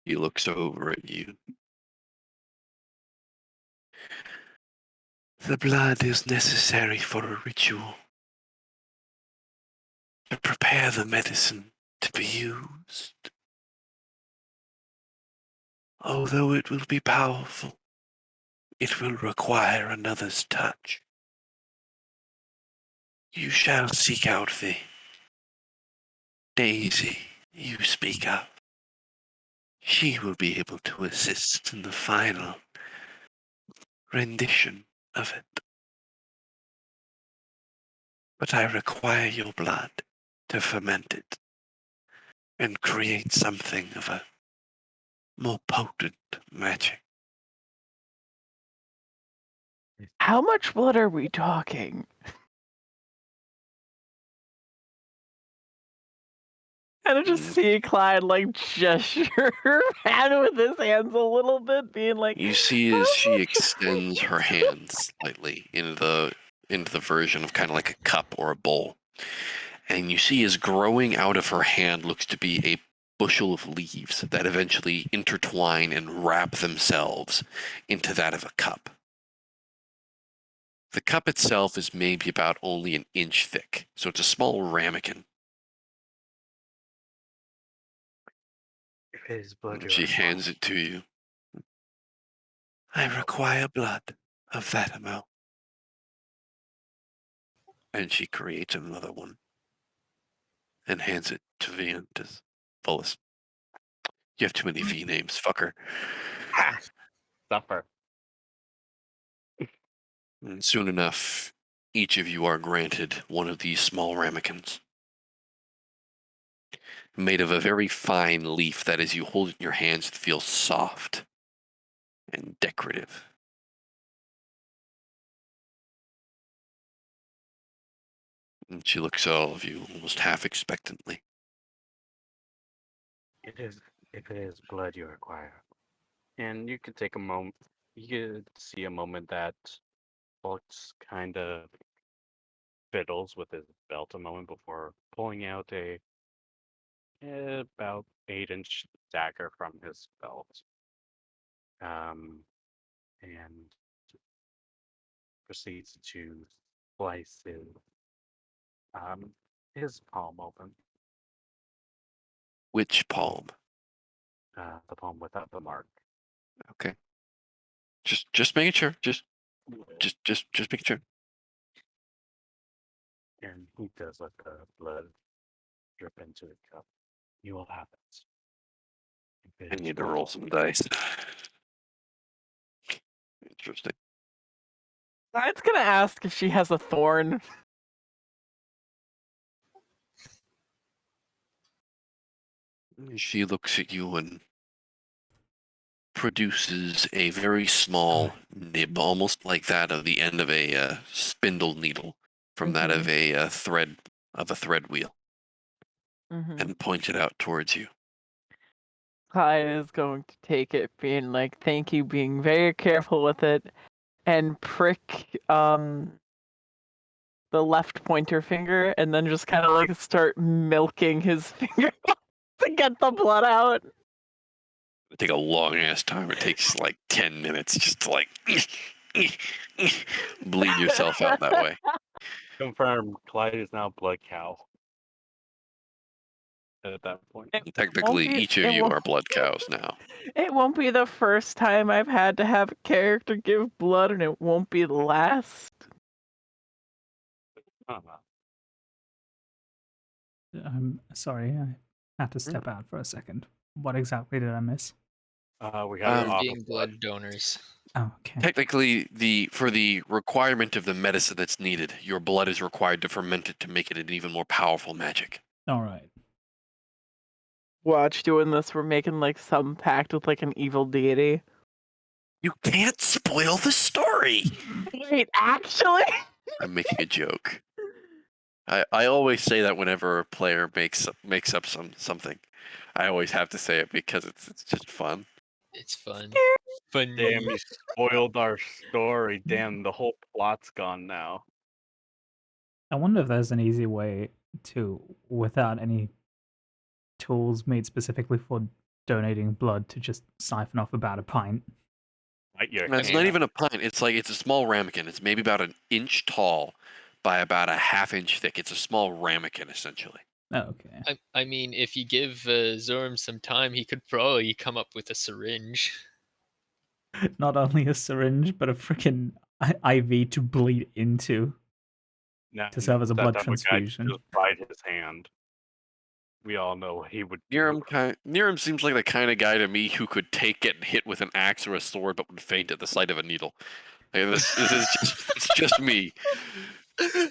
He looks over at you. The blood is necessary for a ritual to prepare the medicine to be used. Although it will be powerful, it will require another's touch. You shall seek out the Daisy you speak of. She will be able to assist in the final rendition of it. But I require your blood to ferment it and create something of a more potent magic. How much blood are we talking? And I just see Clyde like gesture her hand with his hands a little bit, being like, You see "How as she much extends her hands slightly into the version of kind of like a cup or a bowl. And you see as growing out of her hand looks to be a bushel of leaves that eventually intertwine and wrap themselves into that of a cup. The cup itself is maybe about only an inch thick, so it's a small ramekin. If it is blood you She require. hands it to you. I require blood of that amount. And she creates another one and hands it to Viantas. Volus. You have too many V names, fucker. Ha! Suffer. And soon enough, each of you are granted one of these small ramekins, made of a very fine leaf that as you hold it in your hands, it feels soft and decorative. And she looks at all of you almost half expectantly. It is if it is blood you require. And you could take a moment. You could see a moment that Fox kind of fiddles with his belt a moment before pulling out a about 8-inch dagger from his belt. And proceeds to slice his palm open. Which palm? The palm without the mark. Okay. Just making sure. Just making sure. And he does let the blood drip into the cup. You will have it. If it I is need to blood. roll some dice. Interesting. Clyde's gonna ask if she has a thorn. She looks at you and produces a very small nib, almost like that of the end of a spindle needle, from that of a thread wheel, and points it out towards you. Clyde is going to take it, being like, "Thank you," being very careful with it, and prick the left pointer finger, and then just kind of like start milking his finger to get the blood out. It take a long ass time. It takes like 10 minutes just to like bleed yourself out that way. Confirm, Clyde is now blood cow. At that point. Technically, each of you are blood cows now. It won't be the first time I've had to have a character give blood, and it won't be the last. I'm sorry, I had to step out for a second. What exactly did I miss? We got off Being of blood donors. Oh, okay. Technically, for the requirement of the medicine that's needed, your blood is required to ferment it to make it an even more powerful magic. All right. Watch doing this. We're making like some pact with like an evil deity. You can't spoil the story. Wait, actually? I'm making a joke. I always say that whenever a player makes up something. I always have to say it because it's just fun. It's fun. Fun. Damn, you spoiled our story. Damn, the whole plot's gone now. I wonder if there's an easy way to, without any tools made specifically for donating blood, to just siphon off about a pint. Bite your It's mean, not hand. even a pint. It's a small ramekin. It's maybe about an inch tall by about a half-inch thick. It's a small ramekin, essentially. Oh, okay. I mean, if you give Zorm some time, he could probably come up with a syringe. Not only a syringe, but a freaking IV to bleed into Now, to serve as a that blood type of guy transfusion. just bite his hand. We all know what he would do. Niram seems like the kind of guy to me who could get hit with an axe or a sword, but would faint at the sight of a needle. Like, this is it's just me. No,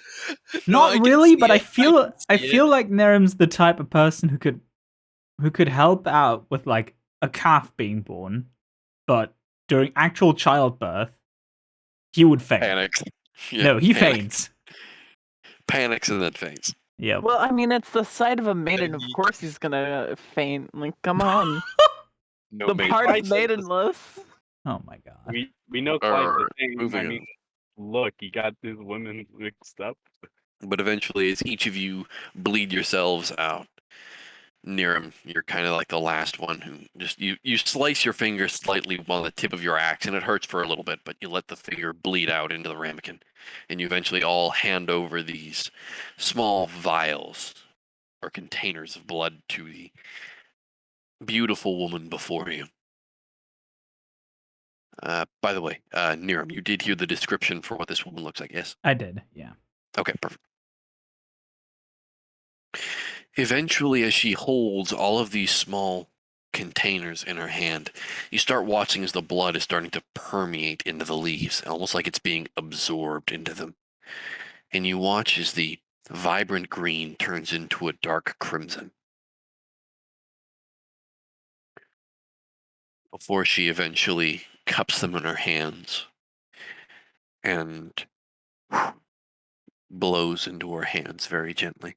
Not I can really, see but I it. feel can I see feel it. like Nerem's the type of person who could help out with like a calf being born, but during actual childbirth, he would faint. Panics. Yeah, No, he panic. faints. Panics and then faints. Yep. Well, I mean, it's the sight of a maiden. Of he- course, he's gonna faint. Like, come on. No The maiden. part Why of does this- maidenless. Oh my god. We know quite the same. Moving I on. mean, look, he got these women mixed up. But eventually, as each of you bleed yourselves out, Niram, you're kind of like the last one who just you slice your finger slightly on the tip of your axe, and it hurts for a little bit, but you let the finger bleed out into the ramekin, and you eventually all hand over these small vials or containers of blood to the beautiful woman before you. By the way, Niram, you did hear the description for what this woman looks like, yes? I did, yeah. Okay, perfect. Eventually, as she holds all of these small containers in her hand, you start watching as the blood is starting to permeate into the leaves, almost like it's being absorbed into them. And you watch as the vibrant green turns into a dark crimson. Before she eventually cups them in her hands and blows into her hands very gently.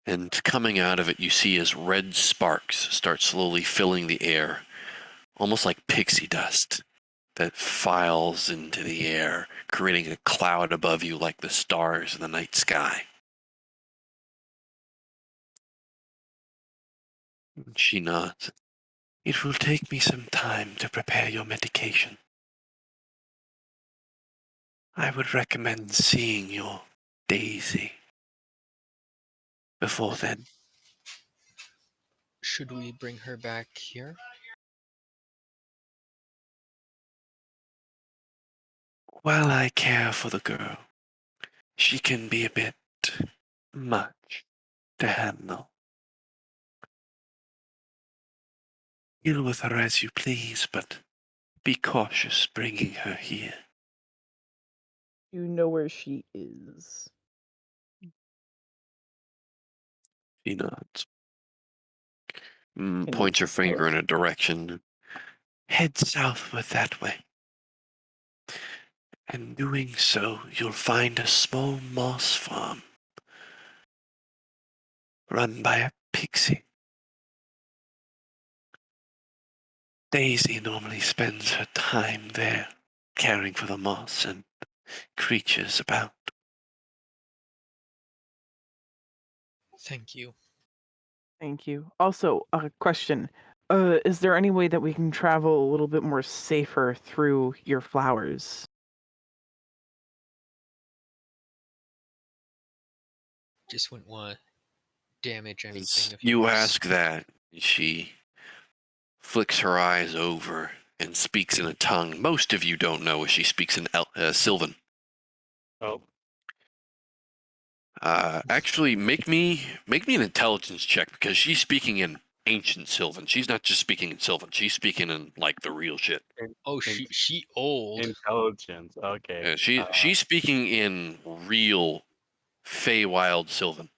And coming out of it, you see as red sparks start slowly filling the air, almost like pixie dust that files into the air, creating a cloud above you like the stars in the night sky. She nods. It will take me some time to prepare your medication. I would recommend seeing your Daisy before then. Should we bring her back here? While I care for the girl, she can be a bit much to handle. Deal with her as you please, but be cautious bringing her here. You know where she is. She nods. Can Points you her finger tell in us? a direction. Head southward that way. And doing so, you'll find a small moss farm run by a pixie. Daisy normally spends her time there, caring for the moss and creatures about. Thank you. Thank you. Also, a question. Is there any way that we can travel a little bit more safer through your flowers? Just wouldn't want to damage anything As of you yours. ask that, she flicks her eyes over and speaks in a tongue most of you don't know as she speaks in Sylvan. Oh, Actually, make me an intelligence check because she's speaking in ancient Sylvan. She's not just speaking in Sylvan. She's speaking in like the real shit. Oh, she old. intelligence. Okay. She's speaking in real Feywild Sylvan.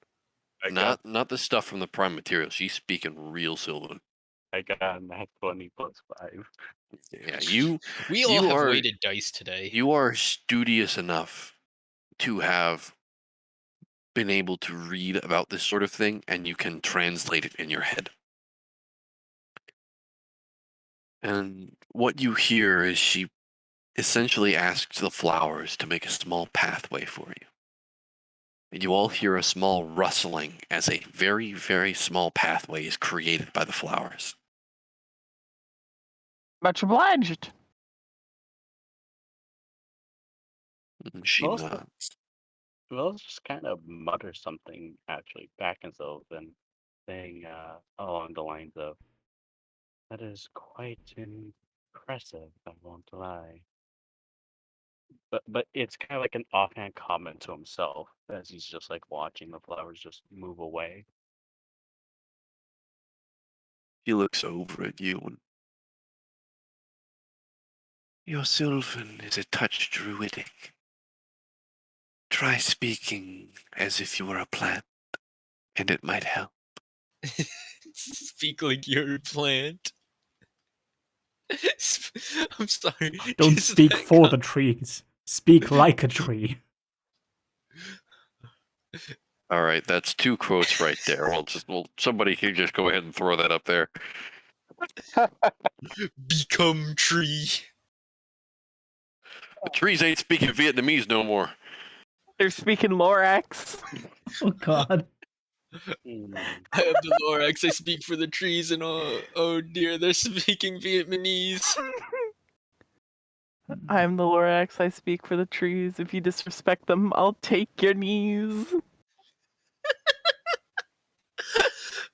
I got Not the stuff from the Prime Material. She's speaking real Sylvan. I got nat 20 plus 5. Yeah, you We all you have are weighted dice today. you are studious enough to have been able to read about this sort of thing, and you can translate it in your head. And what you hear is she essentially asks the flowers to make a small pathway for you. And you all hear a small rustling as a very, very small pathway is created by the flowers. Much obliged. She Also, nods. Wells just kind of mutters something actually back himself and saying along the lines of, "That is quite impressive, I won't lie." But it's kind of like an offhand comment to himself as he's just like watching the flowers just move away. He looks over at you and your Sylvan is a touch druidic. Try speaking as if you were a plant, and it might help. Speak like you're a plant. I'm sorry. Don't just speak that for the trees. Speak like a tree. All right, that's 2 quotes right there. Somebody can just go ahead and throw that up there. Become tree. The trees ain't speaking Vietnamese no more. They're speaking Lorax. Oh god. Mm. I have the Lorax. I speak for the trees, and oh dear, they're speaking Vietnamese. I am the Lorax. I speak for the trees. If you disrespect them, I'll take your knees.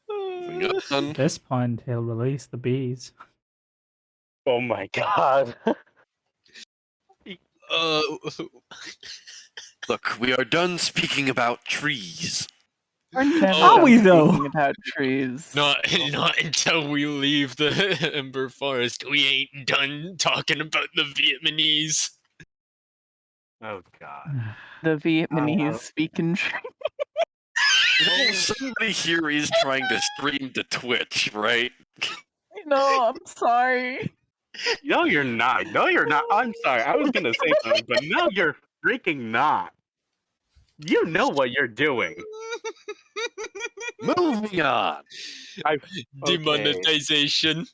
Moving on. At this point, he'll release the bees. Oh my god. Uh, Look, we are done speaking about trees. We're never Are done we, though? speaking about trees. not until we leave the Ember Forest. We ain't done talking about the Vietnamese. Oh god. The Vietnamese speaking tree. Somebody here is trying to stream to Twitch, right? No, I'm sorry. No, you're not. No, you're not. I'm sorry. I was gonna say something, but no, you're freaking not. You know what you're doing. Moving on. Okay. Demonetization.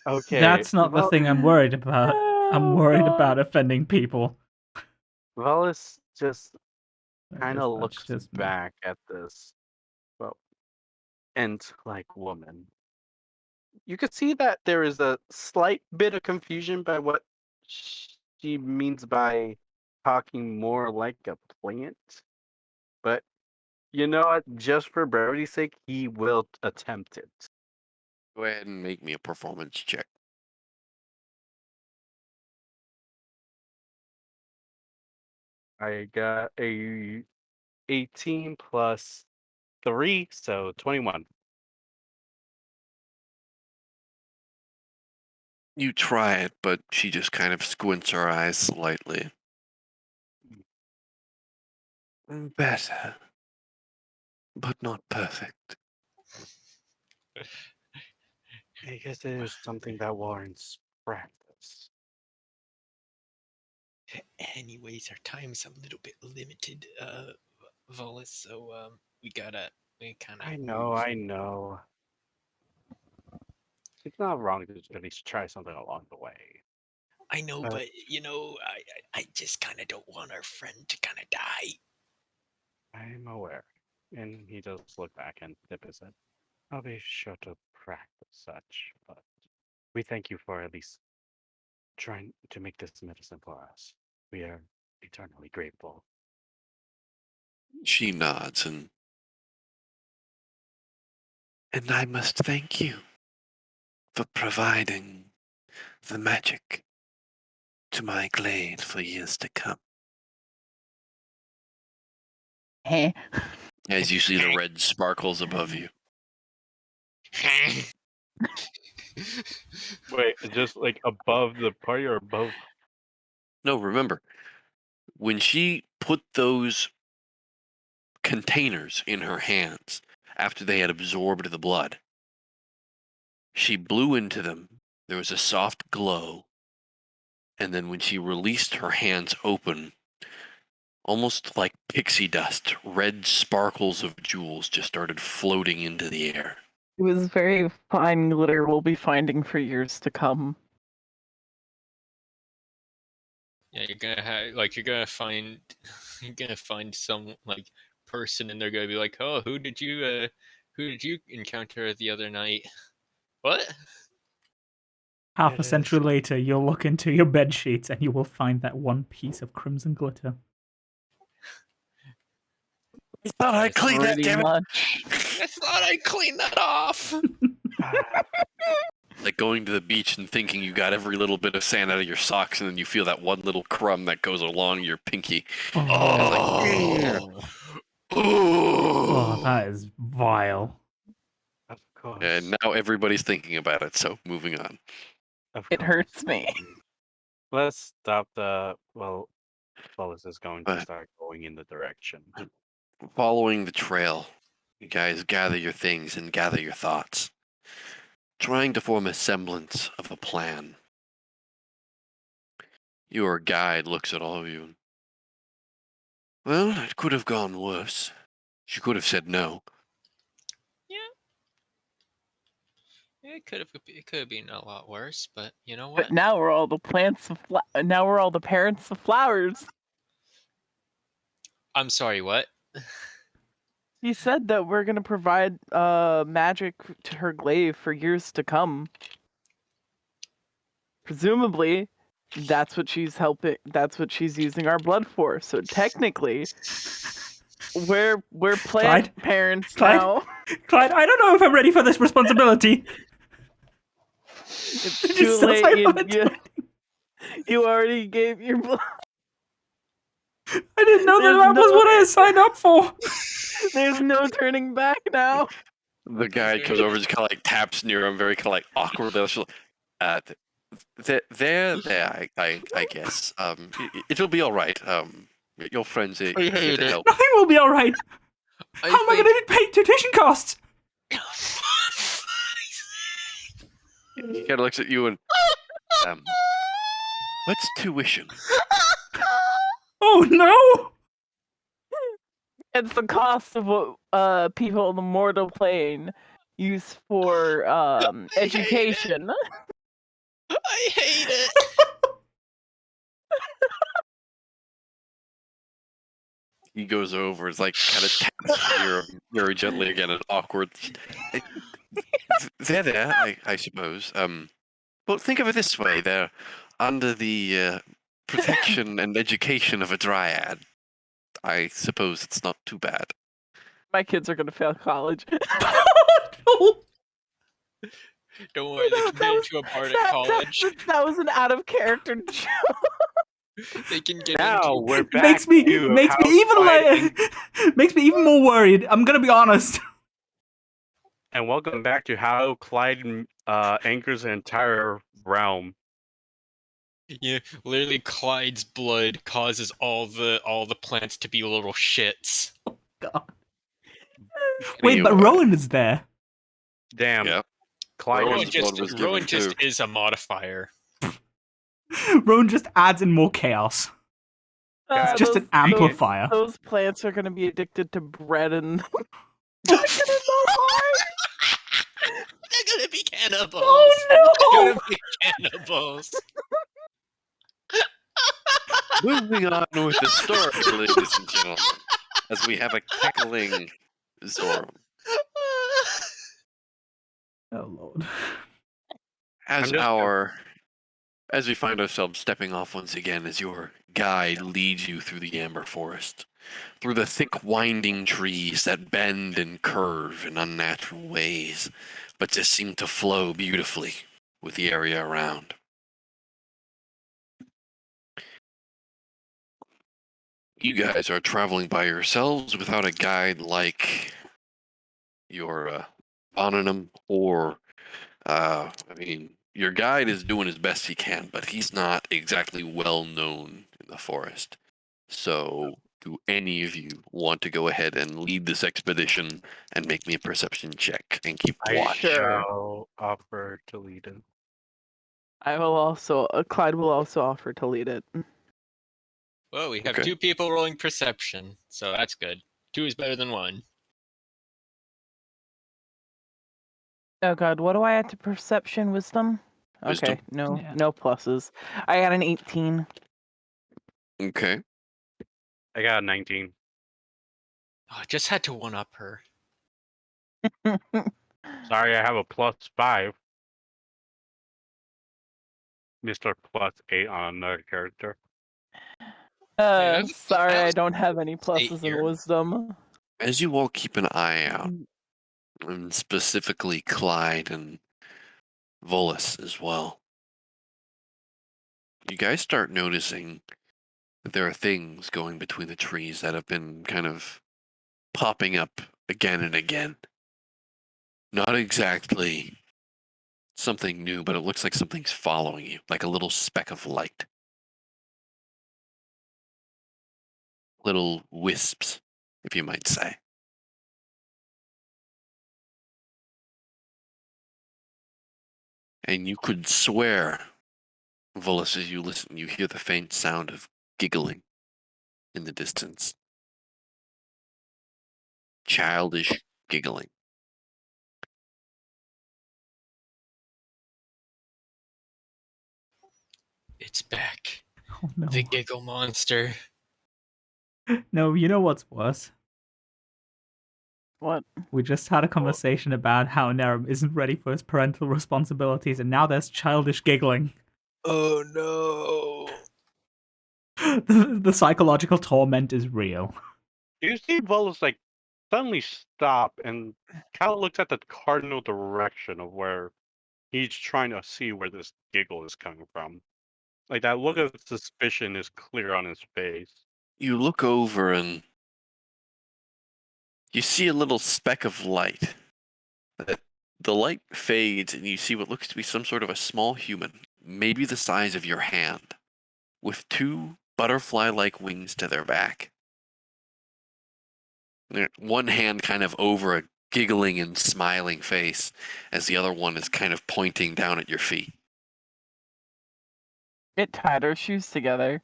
Okay. That's not the Well, thing I'm worried about. I'm Oh, worried God. about offending people. Velis just Or kind if of that's looks just me. back at this, well, ant-like woman. You could see that there is a slight bit of confusion by what she means by talking more like a plant. But you know what? Just for brevity's sake, he will attempt it. Go ahead and make me a performance check. I got a 18 plus 3, so 21. You try it, but she just kind of squints her eyes slightly. Better, but not perfect. I guess it is something that warrants practice. Anyways, our time's a little bit limited, Volus, so we kind of I move. know. It's not wrong to at least try something along the way. I know, Uh, but I just kind of don't want our friend to kind of die. I'm aware. And he does look back and tip his head. I'll be sure to practice such, but we thank you for at least trying to make this medicine for us. We are eternally grateful. She nods and I must thank you for providing the magic to my glade for years to come. Heh. As you see the red sparkles above you. Wait, just like above the party or above? No, remember, when she put those containers in her hands after they had absorbed the blood, she blew into them. There was a soft glow. And then when she released her hands open, almost like pixie dust, red sparkles of jewels just started floating into the air. It was very fine glitter we'll be finding for years to come. Yeah, you're gonna find some like person, and they're gonna be like, "Oh, who did you encounter the other night?" What? Half It a century is. later, you'll look into your bed sheets and you will find that one piece of crimson glitter. I thought I cleaned that, Pretty damn it. much. I thought I cleaned that off. Like going to the beach and thinking you got every little bit of sand out of your socks, and then you feel that one little crumb that goes along your pinky. Oh. Oh, that is vile. Of course. And now everybody's thinking about it, so moving on. Of It course. hurts me. Let's stop the. Well, Wallace is going to But- start going in the direction. Following the trail, you guys gather your things and gather your thoughts, trying to form a semblance of a plan. Your guide looks at all of you. Well, it could have gone worse. She could have said no. It could have been a lot worse, but you know what? But now we're all the now we're all the parents of flowers. I'm sorry, what? She said that we're gonna provide magic to her glaive for years to come. Presumably, that's what she's helping. That's what she's using our blood for. So technically, we're plant Clyde? parents Clyde? now. Clyde, I don't know if I'm ready for this responsibility. It's It too just sounds late. like You, you already gave your blood. I didn't know that There's that was no- what I had signed up for. There's no turning back now. The guide comes over, just kind of like taps near him, very kind of like awkwardly. She'll, there, I guess. It'll be all right. Your friends are I here hate to it. help. Nothing will be alright. How am I going to pay tuition costs? He kind of looks at you and, what's tuition? Oh no! It's the cost of what people on the mortal plane use for hate it. education. I hate it. He goes over, it's like kind of taps near him very gently again, and awkward. There, I suppose. Well, think of it this way: they're under the protection and education of a dryad. I suppose it's not too bad. My kids are gonna fail college. No. Don't worry, they can get into a part at college. That was an out of character joke. They can get Now into. we're back Makes me to makes me how even Clyde makes me even more worried. I'm gonna be honest. and welcome back to how Clyde anchors an entire realm. Yeah, literally, Clyde's blood causes all the plants to be little shits. God. Wait, but Anyway, Rowan is there. Damn. Yeah. Clyde Rowan's is blood was given Rowan just too. is a modifier. Rowan just adds in more chaos. Guys, It's just an amplifier. Those plants are gonna be addicted to bread and. They're gonna know why. They're gonna be cannibals. Oh They're no! gonna be cannibals. Moving on with the story, ladies and gentlemen, as we have a cackling Zorum. Oh lord. As I'm just- as we find ourselves stepping off once again, as your guide leads you through the amber forest, through the thick winding trees that bend and curve in unnatural ways, but just seem to flow beautifully with the area around. You guys are traveling by yourselves without a guide like your Boninum or, I mean, your guide is doing his best he can, but he's not exactly well known in the forest. So, do any of you want to go ahead and lead this expedition and make me a perception check and keep I watch? Sure. shall offer to lead him. I will also. Clyde will also offer to lead it. Well, we have Okay. 2 people rolling perception, so that's good. 2 is better than 1. Oh god, what do I add to perception? Wisdom? Wisdom. Okay, no, Yeah. no pluses. I got an 18. Okay. I got a 19. Oh, I just had to one up her. Sorry, I have a +5. Mr. +8 on another character. Sorry, I was don't have any eight pluses in here. wisdom. As you all keep an eye out, and specifically Clyde and Volus as well, you guys start noticing that there are things going between the trees that have been kind of popping up again and again. Not exactly something new, but it looks like something's following you, like a little speck of light. Little wisps, if you might say. And you could swear, Volus, as you listen, you hear the faint sound of giggling in the distance. Childish giggling. It's back. Oh no. The giggle monster. No, you know what's worse? What? We just had a conversation about how Nerum isn't ready for his parental responsibilities, and now there's childish giggling. Oh no. The psychological torment is real. You see Volus like suddenly stop and kind of looks at the cardinal direction of where he's trying to see where this giggle is coming from. Like that look of suspicion is clear on his face. You look over and you see a little speck of light. The light fades and you see what looks to be some sort of a small human, maybe the size of your hand, with two butterfly-like wings to their back. One hand kind of over a giggling and smiling face, as the other one is kind of pointing down at your feet. It tied our shoes together.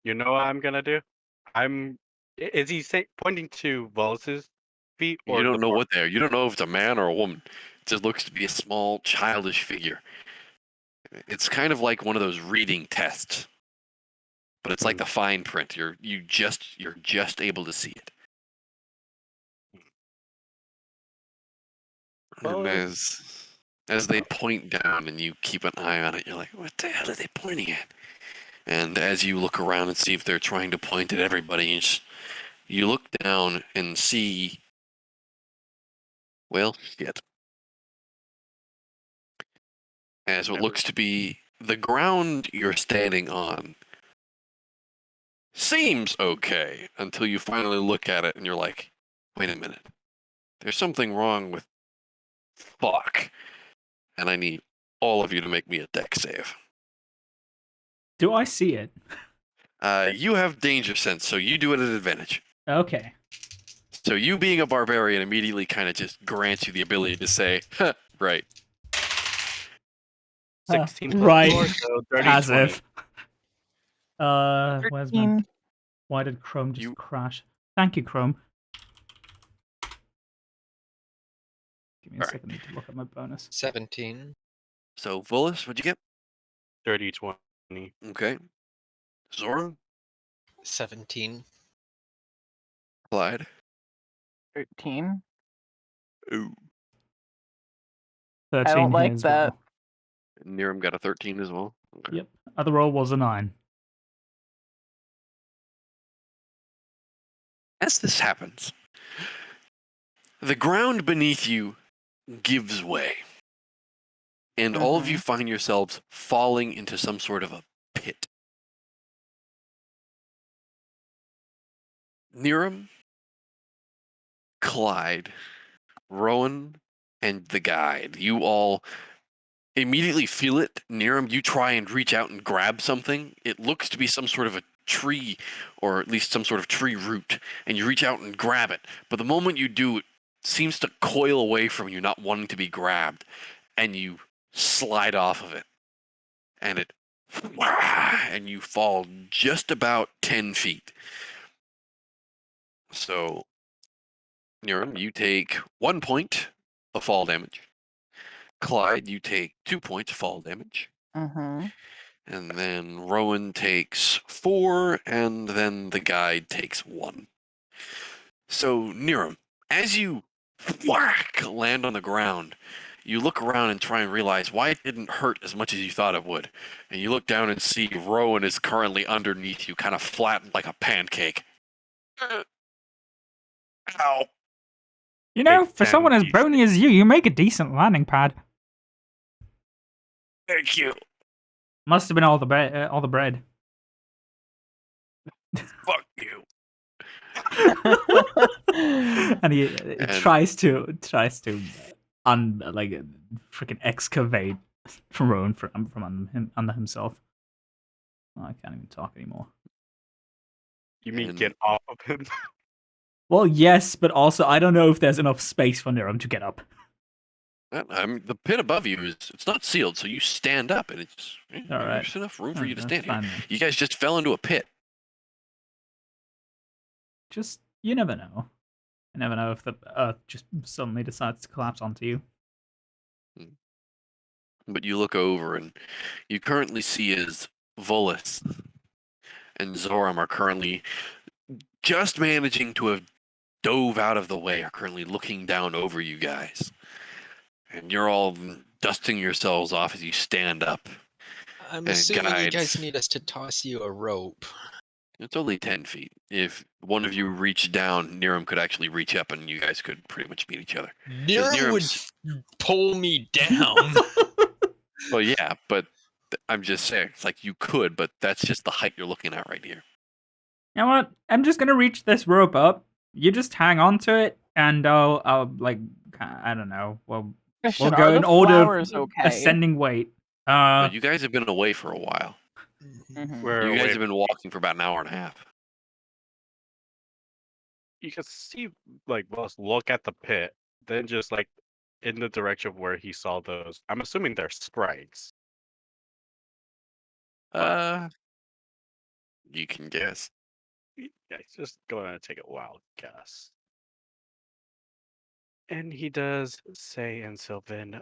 You know what I'm gonna do? Is he pointing to Volus's feet You or the don't know bar? what they are. You don't know if it's a man or a woman. It just looks to be a small, childish figure. It's kind of like one of those reading tests, but it's like the fine print. You're just able to see it. And as they point down and you keep an eye on it, you're like, what the hell are they pointing at? And as you look around and see if they're trying to point at everybody, you look down and see, well, shit. As what looks to be the ground you're standing on seems okay until you finally look at it and you're like, wait a minute. There's something wrong with fuck. And I need all of you to make me a deck save. Do I see it? You have danger sense, so you do it at advantage. Okay. So you being a barbarian immediately kind of just grants you the ability to say, huh, right. 16 plus right. 4, so 30, As 20. if. Where's my... 13. Why did Chrome just crash? Thank you, Chrome. Give me a second, I need to look at my bonus. 17. So Volus, what'd you get? 30, 20. Okay. Zoran, 17. Clyde. 13. Ooh. 13 don't like here as that. well. Niram got a 13 as well. Okay. Yep. Other roll was a 9. As this happens, the ground beneath you gives way, and all of you find yourselves falling into some sort of a pit. Niram, Clyde, Rowan, and the guide, you all immediately feel it. Niram, you try and reach out and grab something. It looks to be some sort of a tree, or at least some sort of tree root, and you reach out and grab it. But the moment you do, it seems to coil away from you, not wanting to be grabbed, and you slide off of it. And and you fall just about 10 feet. So, Niram, you take 1 point of fall damage. Clyde, you take 2 points of fall damage. Mm-hmm. And then Rowan takes 4, and then the guide takes 1. So, Niram, as you land on the ground, you look around and try and realize why it didn't hurt as much as you thought it would. And you look down and see Rowan is currently underneath you, kind of flattened like a pancake. Ow. You know, Take for 10 someone as bony as you make a decent landing pad. Thank you. Must have been all the bread. Fuck you. And he And- tries to freaking excavate Rowan from under himself. Oh, I can't even talk anymore. You mean And- get off of him? Well, yes, but also I don't know if there's enough space for Niram to get up. The pit above you it's not sealed, so you stand up, and it's All right. there's enough room for you to That's stand here. fine then. You guys just fell into a pit. Just you never know. You never know if the earth just suddenly decides to collapse onto you. But you look over, and you currently see is Volus and Zoram are currently just managing to have dove out of the way, are currently looking down over you guys. And you're all dusting yourselves off as you stand up. I'm And assuming you guides. guys need us to toss you a rope. It's only 10 feet. If one of you reached down, Niram could actually reach up, and you guys could pretty much meet each other. Niram would Niram's- pull me down. Well, yeah, but I'm just saying, it's like you could, but that's just the height you're looking at right here. You know what? I'm just gonna reach this rope up. You just hang on to it, and I'll like I don't know. We'll Question, go are in the order flowers of okay? ascending weight. But you guys have been away for a while. Mhm. Where You guys away have been walking for about an hour and a half. you can see like Wells look at the pit, then just like in the direction of where he saw those. I'm assuming they're sprites. You can guess. Yeah, he's just gonna take a wild guess. And he does say in Sylvan,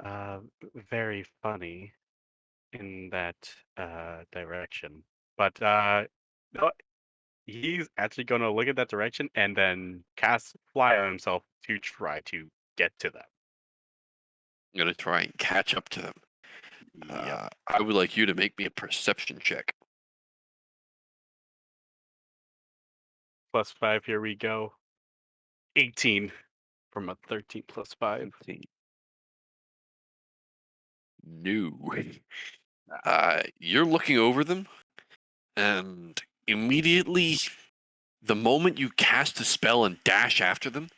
very funny in that direction. But no, he's actually gonna look at that direction and then cast fly on himself to try to get to them. I'm gonna try and catch up to them. Yep. I would like you to make me a perception check. +5, here we go. 18 from a 13 +5. No. You're looking over them, and immediately, the moment you cast a spell and dash after them,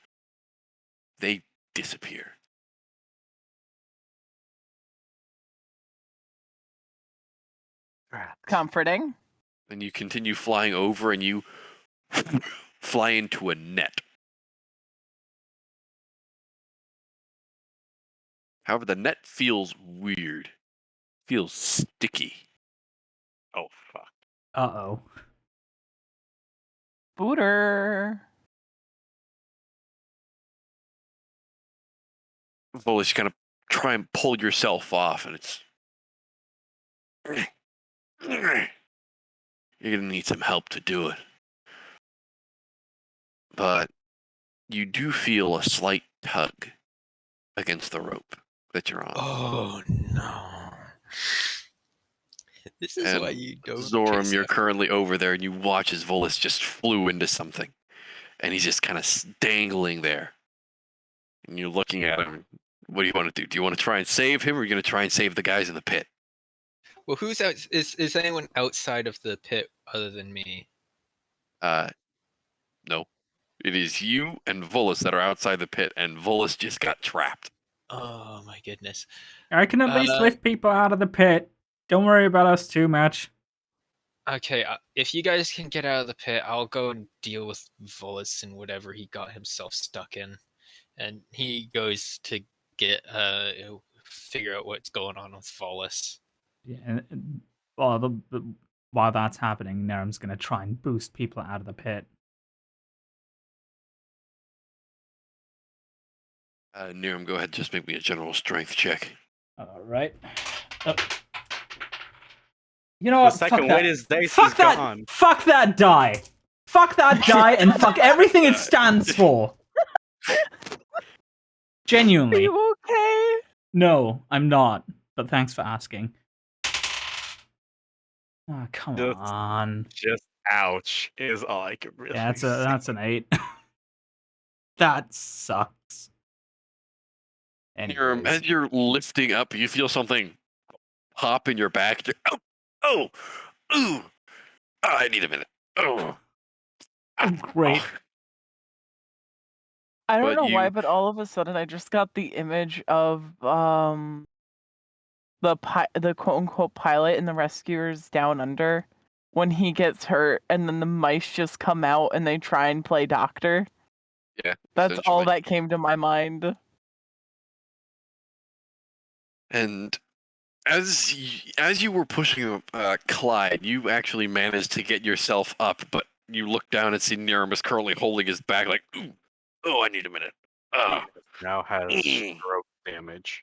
they disappear. Comforting. And you continue flying over, and you fly into a net. However, the net feels weird. Feels sticky. Oh, fuck. Uh-oh. Booter. Volus, you kind of try and pull yourself off, and it's... You're going to need some help to do it. But you do feel a slight tug against the rope that you're on. Oh no. This is why And you don't Zoram, kiss you're after- currently over there, and you watch as Volus just flew into something. And he's just kind of dangling there. And you're looking at him. What do you want to do? Do you want to try and save him, or are you going to try and save the guys in the pit? Well, who's out? Is anyone outside of the pit other than me? No. It is you and Volus that are outside the pit, and Volus just got trapped. Oh my goodness. I can at least Uh, lift people out of the pit. Don't worry about us too much. Okay, if you guys can get out of the pit, I'll go and deal with Volus and whatever he got himself stuck in. And he goes to get figure out what's going on with Volus. Yeah, while that's happening, Naram's gonna try and boost people out of the pit. Niram, go ahead, just make me a general strength check. All right. You know The what? second fuck weight that. is dice Fuck is that. gone. Fuck that die. Fuck that die, and fuck everything it stands for. Are Genuinely. you okay? No, I'm not. But thanks for asking. Oh, come Just- on. Just ouch is all I can really Yeah, say. that's an 8. That sucks. Anyways. As you're lifting up, you feel something pop in your back. Oh, ooh, I need a minute. Oh, Great. I don't But know why, you- but all of a sudden I just got the image of the quote unquote pilot in the Rescuers Down Under when he gets hurt and then the mice just come out and they try and play doctor. Yeah, That's all essentially. that came to my mind. And as you were pushing Clyde, you actually managed to get yourself up, but you look down and see Niram is currently holding his back, like, ooh, oh, I need a minute. Now has Mm. stroke damage.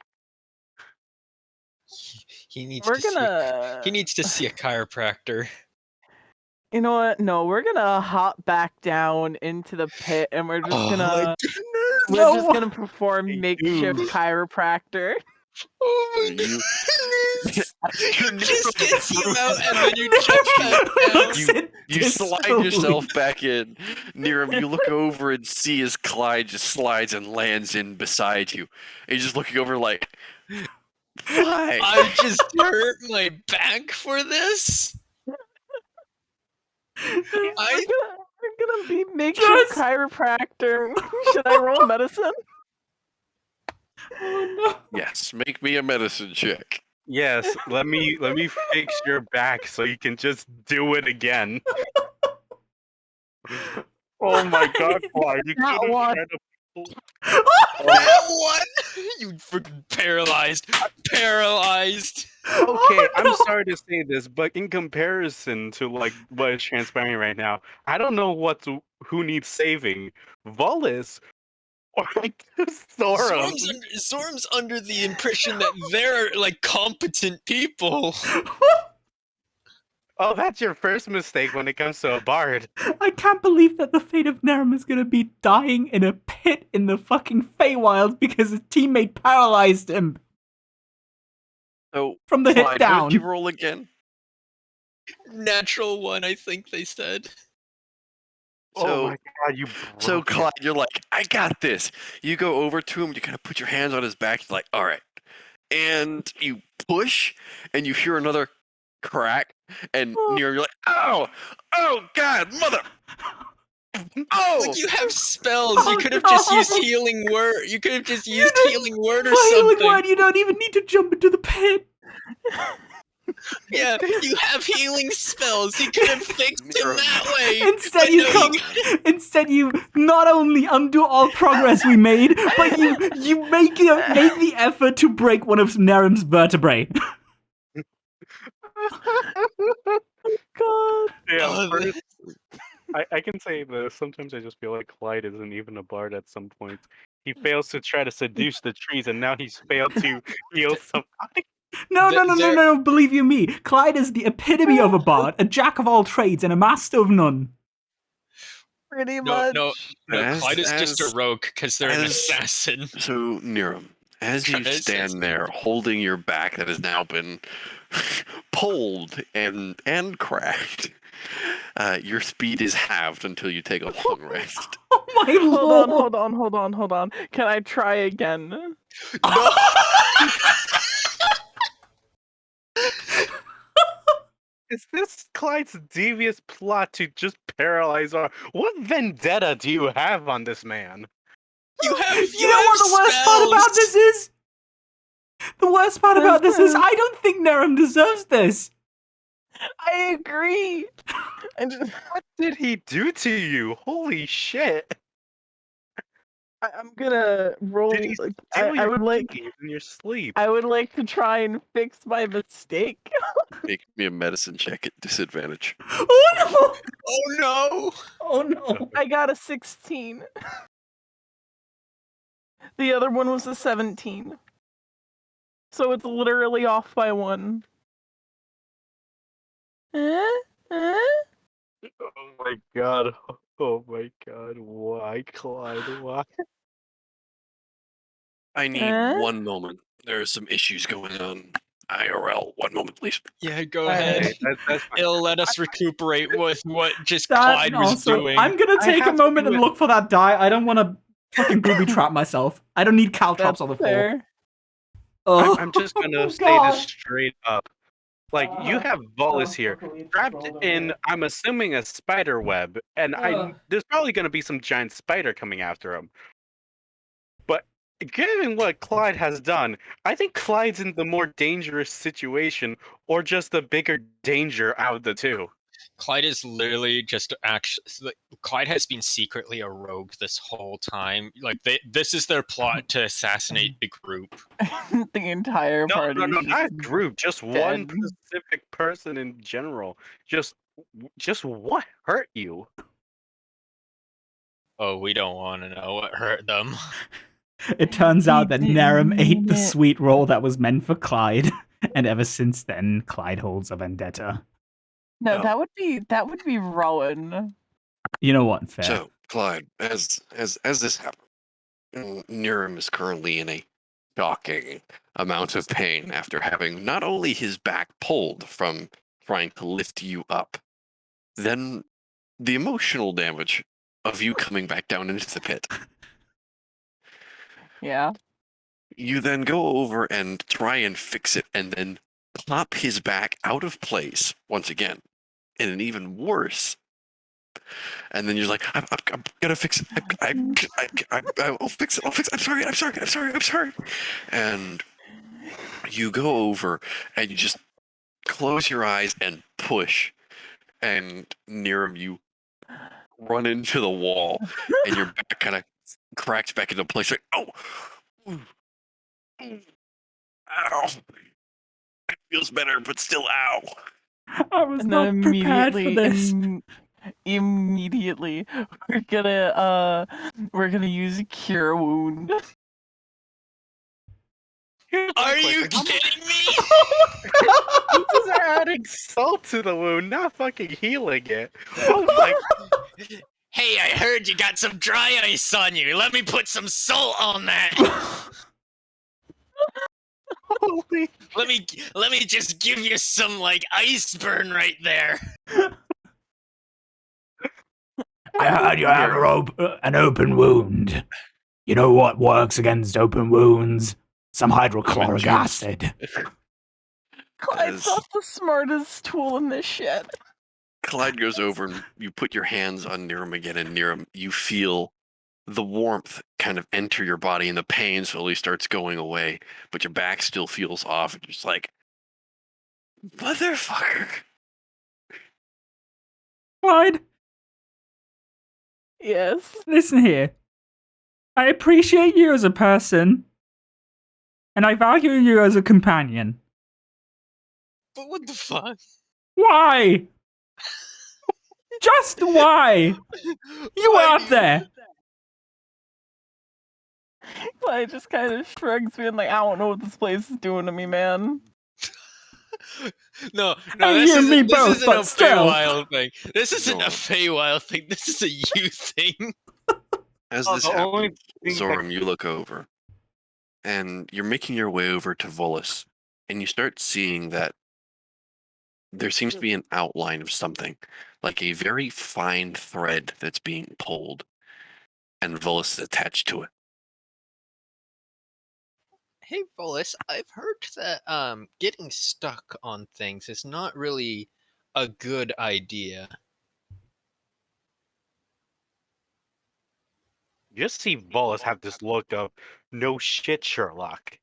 He needs We're to see. gonna. He needs to see a chiropractor. You know what? No, we're gonna hop back down into the pit, and we're just Oh gonna. my We're No. just gonna perform Hey, makeshift dude. chiropractor. Oh my You- goodness! Your You just Niram gets you out and then you moves. jump back down. You slide yourself back in. Niram, you look over and see as Clyde just slides and lands in beside you. And you're just looking over like, why? I just hurt my back for this. We're gonna be makeshift Just- chiropractor. Should I roll medicine? Oh, Yes, make me a medicine check. Yes, let me fix your back so you can just do it again. Oh my god, Clyde, you That could have one. tried to pull. That one! You freaking paralyzed. Paralyzed. Okay, I'm no. sorry to say this, but in comparison to like what is transpiring right now, I don't know who needs saving, Volus or like Sora. Zorm's under the impression that they're like competent people. Oh, that's your first mistake when it comes to a bard. I can't believe that the fate of Narum is gonna be dying in a pit in the fucking Feywilds because his teammate paralyzed him So, from the hit Clyde, what down. did you roll again? Natural one, I think they said. So, Oh my god, you so broke it. Clyde, you're like, I got this. You go over to him, you kind of put your hands on his back, you're like, all right. And you push, and you hear another crack, and near you're like, oh, God, mother. Oh, Like you have spells. Oh, You could have just used no. healing word. You could have just used didn't- healing word or For healing something. word, you don't even need to jump into the pit. Yeah, you have healing spells. You could have fixed him that way. Instead, But you no, come. Instead, you not only undo all progress we made, but you make the effort to break one of Narum's vertebrae. God. Yeah, Oh, first, I can say this. Sometimes I just feel like Clyde isn't even a bard at some point. He fails to try to seduce the trees, and now he's failed to heal somebody. No. Believe you me, Clyde is the epitome of a bard, a jack of all trades, and a master of none. Pretty no, much. no, no. As- Clyde is just as- a rogue because they're an as- assassin. So, Niram, as you Tries- stand there holding your back that has now been pulled and cracked, your speed is halved until you take a long rest. Oh my lord! Hold on. Can I try again? No. Is this Clyde's devious plot to just paralyze our? What vendetta do you have on this man? You have. You know what the worst part about this is? The worst part about this is I don't think Narum deserves this. I agree. What did he do to you? Holy shit! I'm gonna roll. Did he steal I your would like. keys in your sleep? I would like to try and fix my mistake. Make me a medicine check at disadvantage. Oh no! Oh no! Oh no! I got a 16. The other one was a 17. So it's literally off by 1. Oh my god! Oh my god! Why, Clyde? Why? I need Huh? 1 moment. There are some issues going on IRL. One moment, please. Yeah, go Alright. ahead. Okay, that's fine. It'll let us recuperate with what just That Clyde and was also, doing. I'm gonna I take a have moment to and look for that die. I don't want to fucking booby trap myself. I don't need caltrops That's on the floor. fair. Oh, I'm just gonna say God. this straight up. Like, you have Volus here, trapped in, I'm assuming, a spider web, and there's probably gonna be some giant spider coming after him. But given what Clyde has done, I think Clyde's in the more dangerous situation, or just the bigger danger out of the two. Clyde is literally just actually. Clyde has been secretly a rogue this whole time. Like this is their plot to assassinate the group. The entire party No, is not a just group, just one dead. specific person in general. Just what hurt you? Oh, we don't want to know what hurt them. It turns out that He Narum ate the didn't. sweet roll that was meant for Clyde, and ever since then, Clyde holds a vendetta. No, No. that would be Rowan. You know what? Fair. So, Clyde, as this happened, Niram is currently in a shocking amount of pain after having not only his back pulled from trying to lift you up, then the emotional damage of you coming back down into the pit. Yeah. You then go over and try and fix it, and then pop his back out of place once again, in an even worse. And then you're like, I'm gonna fix it. I'll fix it. I'll fix it. I'm sorry. And you go over and you just close your eyes and push. And near him, you run into the wall, and your back kind of cracks back into place. Like, oh, ooh, ooh, ow. It feels better, but still, ow. I was And not then prepared for this. immediately we're gonna use a cure wound. Here's my Are you question, how much- kidding me? This is adding salt to the wound, not fucking healing it. Oh my! Hey, I heard you got some dry ice on you. Let me put some salt on that. Holy! let me just give you some like ice burn right there. I heard you have an open wound. You know what works against open wounds? Some hydrochloric juice. acid. Clyde's As not the smartest tool in this shit. Clyde goes over and you put your hands on Niram again, and Niram, you feel the warmth kind of enter your body, and the pain slowly starts going away, but your back still feels off. And you're just like, motherfucker. Clyde, Yes. listen here. I appreciate you as a person, and I value you as a companion. But what the fuck? Why? Just why? You were Why up there. Clyde just kind of shrugs, being like, I don't know what this place is doing to me, man. No, Hey, this you and me isn't, this both, isn't but a still. Feywild thing. This isn't No. a Feywild thing. This is a you thing. As Oh, this the only happens, thing that- Zoram, you look over, and you're making your way over to Volus, and you start seeing that there seems to be an outline of something, like a very fine thread that's being pulled, and Volus is attached to it. Hey, Volus, I've heard that getting stuck on things is not really a good idea. You just see Volus have this look of no shit, Sherlock.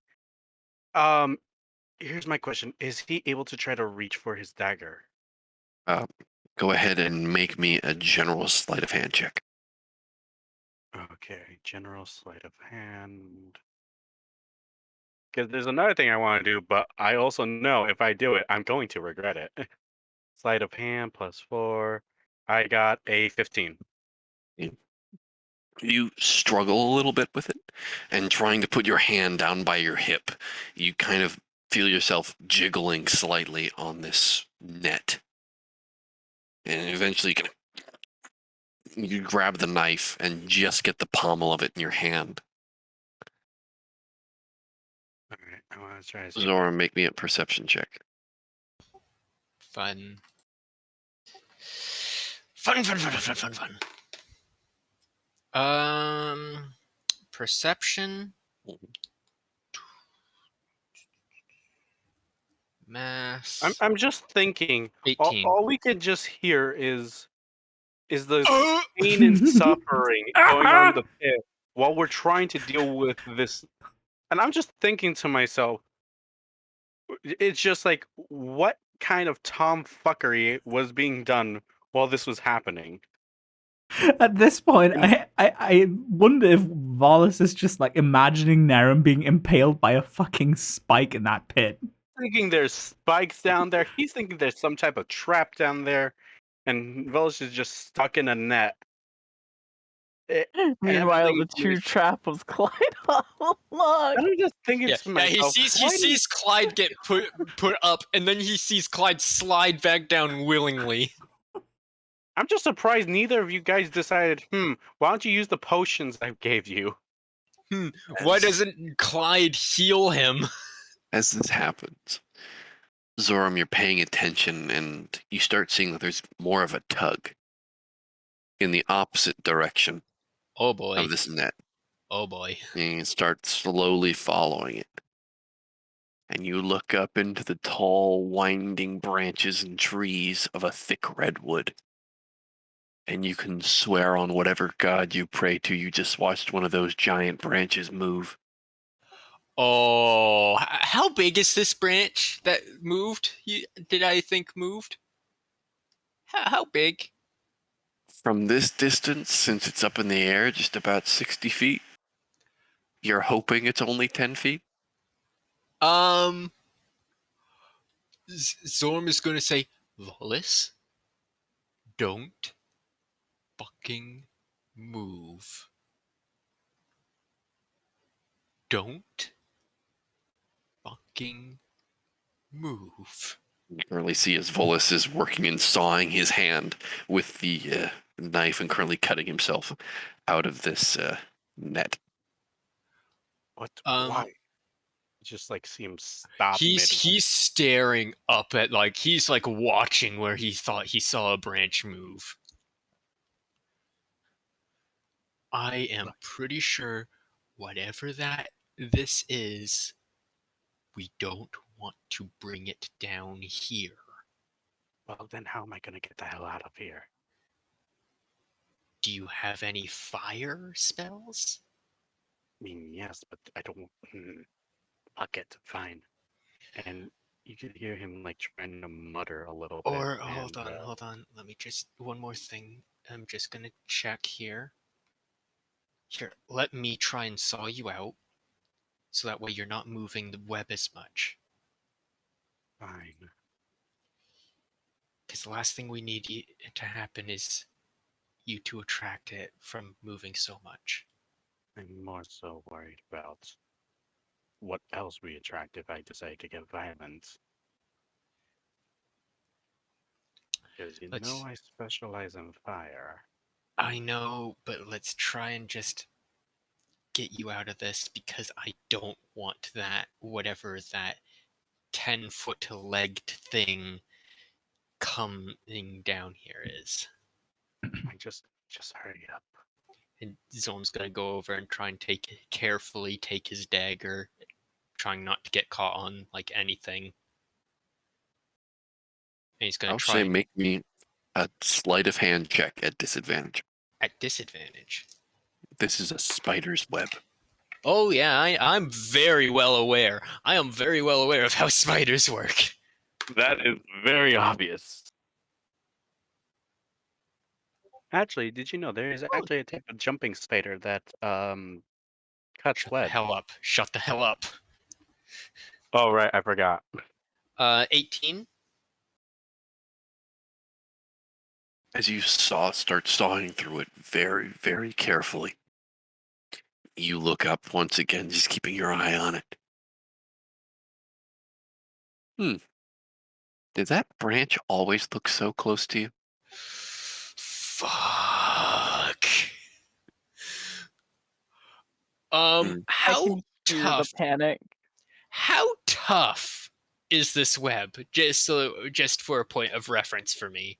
Here's my question: is he able to try to reach for his dagger? Go ahead and make me a general sleight of hand check. Okay, general sleight of hand. Because there's another thing I want to do, but I also know if I do it, I'm going to regret it. Sleight of hand +4. I got a 15. You struggle a little bit with it, and trying to put your hand down by your hip, you kind of feel yourself jiggling slightly on this net. And eventually you grab the knife and just get the pommel of it in your hand. Alright. I want to try to see. Zora, make me a perception check. Fun. Fun. Perception. Math. I'm just thinking. 18. All we can just hear is the pain and suffering going on in the pit while we're trying to deal with this. And I'm just thinking to myself, it's just like, what kind of tomfuckery was being done while this was happening? At this point, And- I wonder if Wallace is just like imagining Naren being impaled by a fucking spike in that pit. Thinking there's spikes down there. He's thinking there's some type of trap down there, and Velos is just stuck in a net. Meanwhile, everything the is true weird. trap was Clyde all along. And I'm just thinking Yeah, to yeah. myself, He sees Clyde get put up, and then he sees Clyde slide back down willingly. I'm just surprised neither of you guys decided, why don't you use the potions I gave you? Why doesn't Clyde heal him? As this happens, Zoram, you're paying attention, and you start seeing that there's more of a tug in the opposite direction Oh boy. of this net. Oh boy. And you start slowly following it. And you look up into the tall, winding branches and trees of a thick redwood. And you can swear on whatever god you pray to, you just watched one of those giant branches move. Oh, how big is this branch that moved? Did I think moved? How big? From this distance, since it's up in the air, just about 60 feet, you're hoping it's only 10 feet? Zorm is going to say, Wallace, don't fucking move. Don't fucking move. You currently see as Volus is working and sawing his hand with the knife and currently cutting himself out of this net. What? Um, Why? Just like see him stop He's staring up at, like, he's like watching where he thought he saw a branch move. I am pretty sure whatever this is, we don't want to bring it down here. Well, then how am I going to get the hell out of here? Do you have any fire spells? I mean, yes, but I don't. Fuck it, fine. And you could hear him like trying to mutter a little bit. Or hold on. Let me just one more thing. I'm just gonna check here. Here, let me try and saw you out, so that way you're not moving the web as much. Fine. Because the last thing we need to happen is you to attract it from moving so much. I'm more so worried about what else we attract if I decide to get violent. Because you know I specialize in fire. I know, but let's try and just get you out of this, because I don't want that, whatever that 10-foot legged thing coming down here is. I just hurry up. And Zone's gonna go over and try and carefully take his dagger, trying not to get caught on like anything. And he's gonna I'll try say make me a sleight of hand check at disadvantage. at disadvantage. This is a spider's web. Oh yeah, I'm very well aware. I am very well aware of how spiders work. That is very obvious. Actually, did you know there is actually a type of jumping spider that cuts Shut the web? hell up. Shut the hell up. Oh right, I forgot. 18. As you start sawing through it very, very carefully, you look up once again, just keeping your eye on it. Did that branch always look so close to you? Fuck. I How can hear the tough? panic. How tough is this web? Just for a point of reference for me.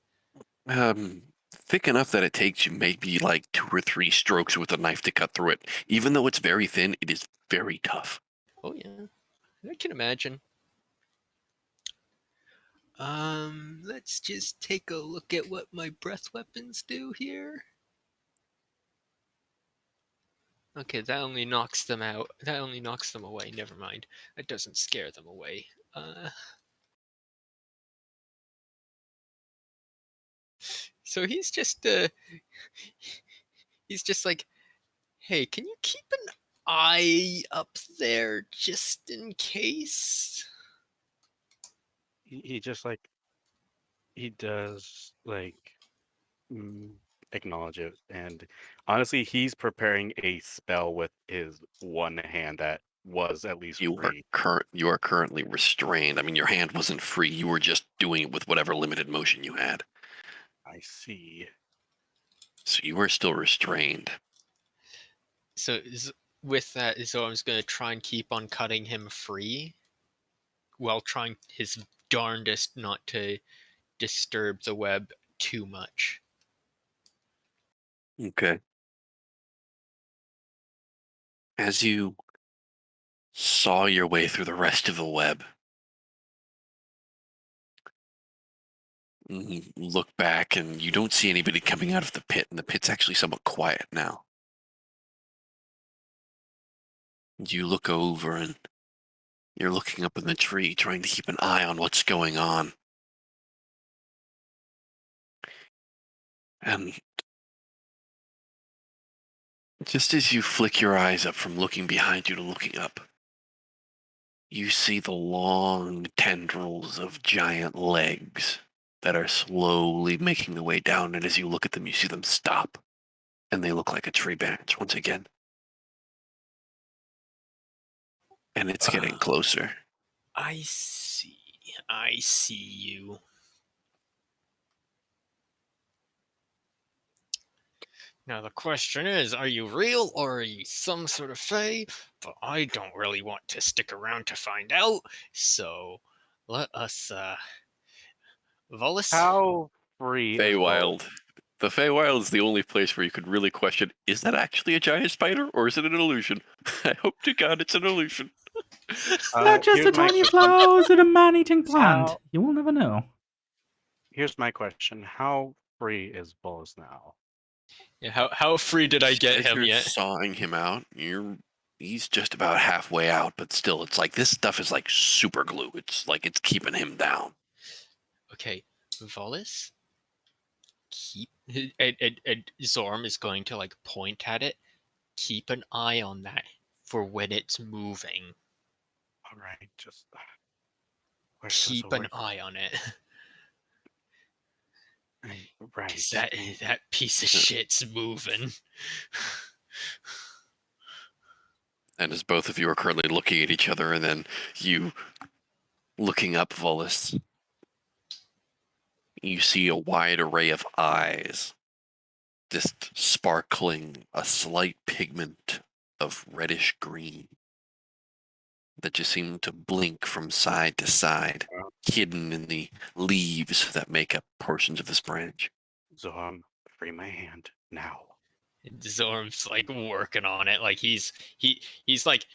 Thick enough that it takes you maybe like 2 or 3 strokes with a knife to cut through it. Even though it's very thin, it is very tough. Oh yeah, I can imagine. Let's just take a look at what my breath weapons do here. Okay, that only knocks them out. That only knocks them away. Never mind. That doesn't scare them away. So he's just like, hey, can you keep an eye up there just in case? He just like he does like mm, acknowledge it, and honestly, he's preparing a spell with his one hand that was at least free. You are currently restrained. I mean, your hand wasn't free. You were just doing it with whatever limited motion you had. I see. So you were still restrained. So with that, so I'm just gonna try and keep on cutting him free, while trying his darndest not to disturb the web too much. Okay. As you saw your way through the rest of the web, look back and you don't see anybody coming out of the pit, and the pit's actually somewhat quiet now. You look over and you're looking up in the tree, trying to keep an eye on what's going on. And just as you flick your eyes up from looking behind you to looking up, you see the long tendrils of giant legs that are slowly making their way down, and as you look at them, you see them stop, and they look like a tree branch once again. And it's getting closer. I see. I see you. Now the question is, are you real or are you some sort of fae? But I don't really want to stick around to find out. So let us Volus? How free is Volus? Feywild. The Feywild is the only place where you could really question, is that actually a giant spider or is it an illusion? I hope to God it's an illusion. Not just Here's a my tiny question. flower, is it a man-eating plant? How- You will never know. Here's my question: how free is Volus now? Yeah, how free did I get As him you're yet? sawing him out, he's just about halfway out, but still, it's like this stuff is like super glue. It's like it's keeping him down. Okay, Volus, keep and Zorm is going to like point at it. Keep an eye on that for when it's moving. All right, just questions Keep an away. eye on it. Right. Cause that piece of shit's moving. And as both of you are currently looking at each other, and then you looking up Volus, you see a wide array of eyes, just sparkling a slight pigment of reddish green that just seem to blink from side to side, Wow. hidden in the leaves that make up portions of this branch. Zorm, free my hand now. Zorm's like working on it. Like he's like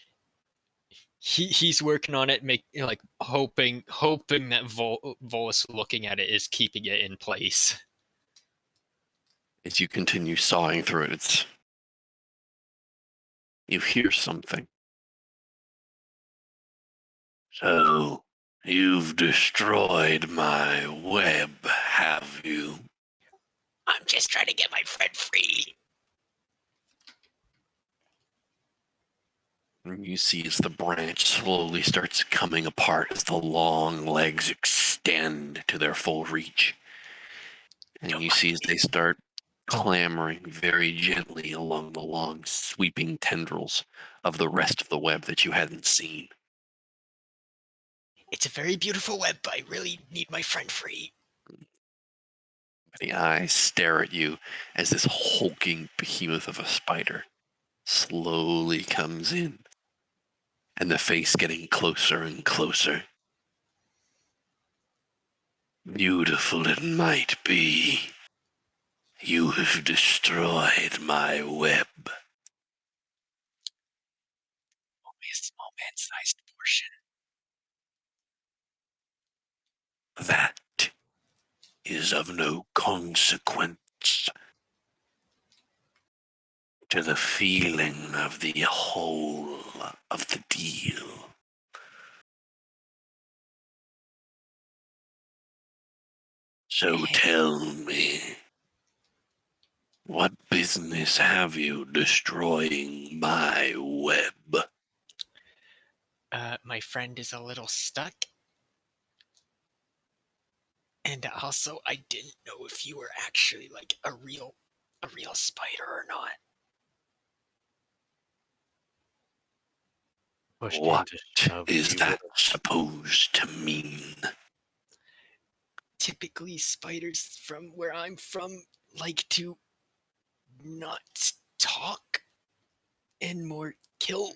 he's working on it, like hoping that Volus looking at it is keeping it in place. As you continue sawing through it, you hear something. So, you've destroyed my web, have you? I'm just trying to get my friend free. And you see as the branch slowly starts coming apart as the long legs extend to their full reach. And you see as they start clambering very gently along the long, sweeping tendrils of the rest of the web that you hadn't seen. It's a very beautiful web, but I really need my friend free. The eyes stare at you as this hulking behemoth of a spider slowly comes in and the face getting closer and closer. Beautiful it might be. You have destroyed my web. Only a small man-sized portion. That is of no consequence to the feeling of the whole of the deal. So tell me, what business have you destroying my web? My friend is a little stuck. And also, I didn't know if you were actually like a real spider or not. Push came What to shove, is we that would've- supposed to mean? Typically, spiders from where I'm from like to not talk and more kill.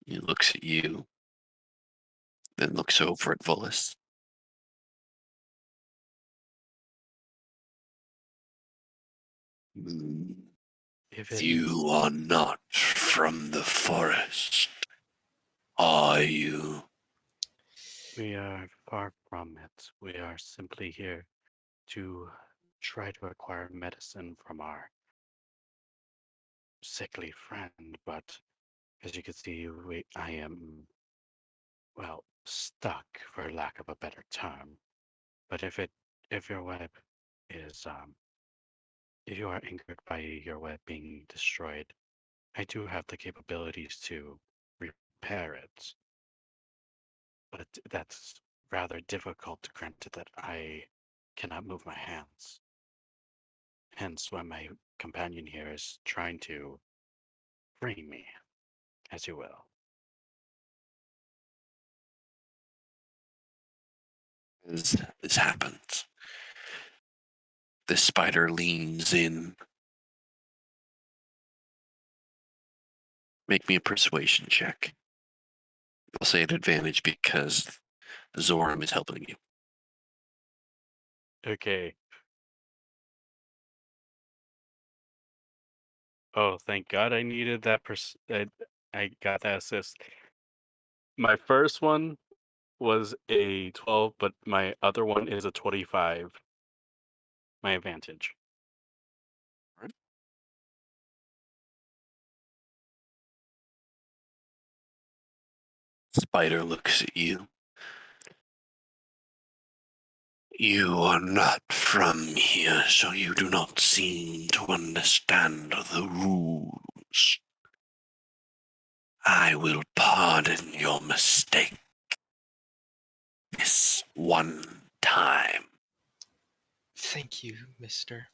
He looks at you, then looks over at Volus. If it You are not from the forest, are you? We are far from it. We are simply here to try to acquire medicine from our sickly friend, but as you can see, I am, well, stuck for lack of a better term. But if your web is, if you are anchored by your web being destroyed, I do have the capabilities to repair it. But that's rather difficult, granted that I cannot move my hands. Hence why my companion here is trying to free me, as you will. As this happens, the spider leans in. Make me a persuasion check. I'll say an advantage because Zoram is helping you. Okay. Oh, thank God I needed that. I got that assist. My first one was a 12, but my other one is a 25. My advantage. Spider looks at you. You are not from here, so you do not seem to understand the rules. I will pardon your mistake this one time. Thank you, mister.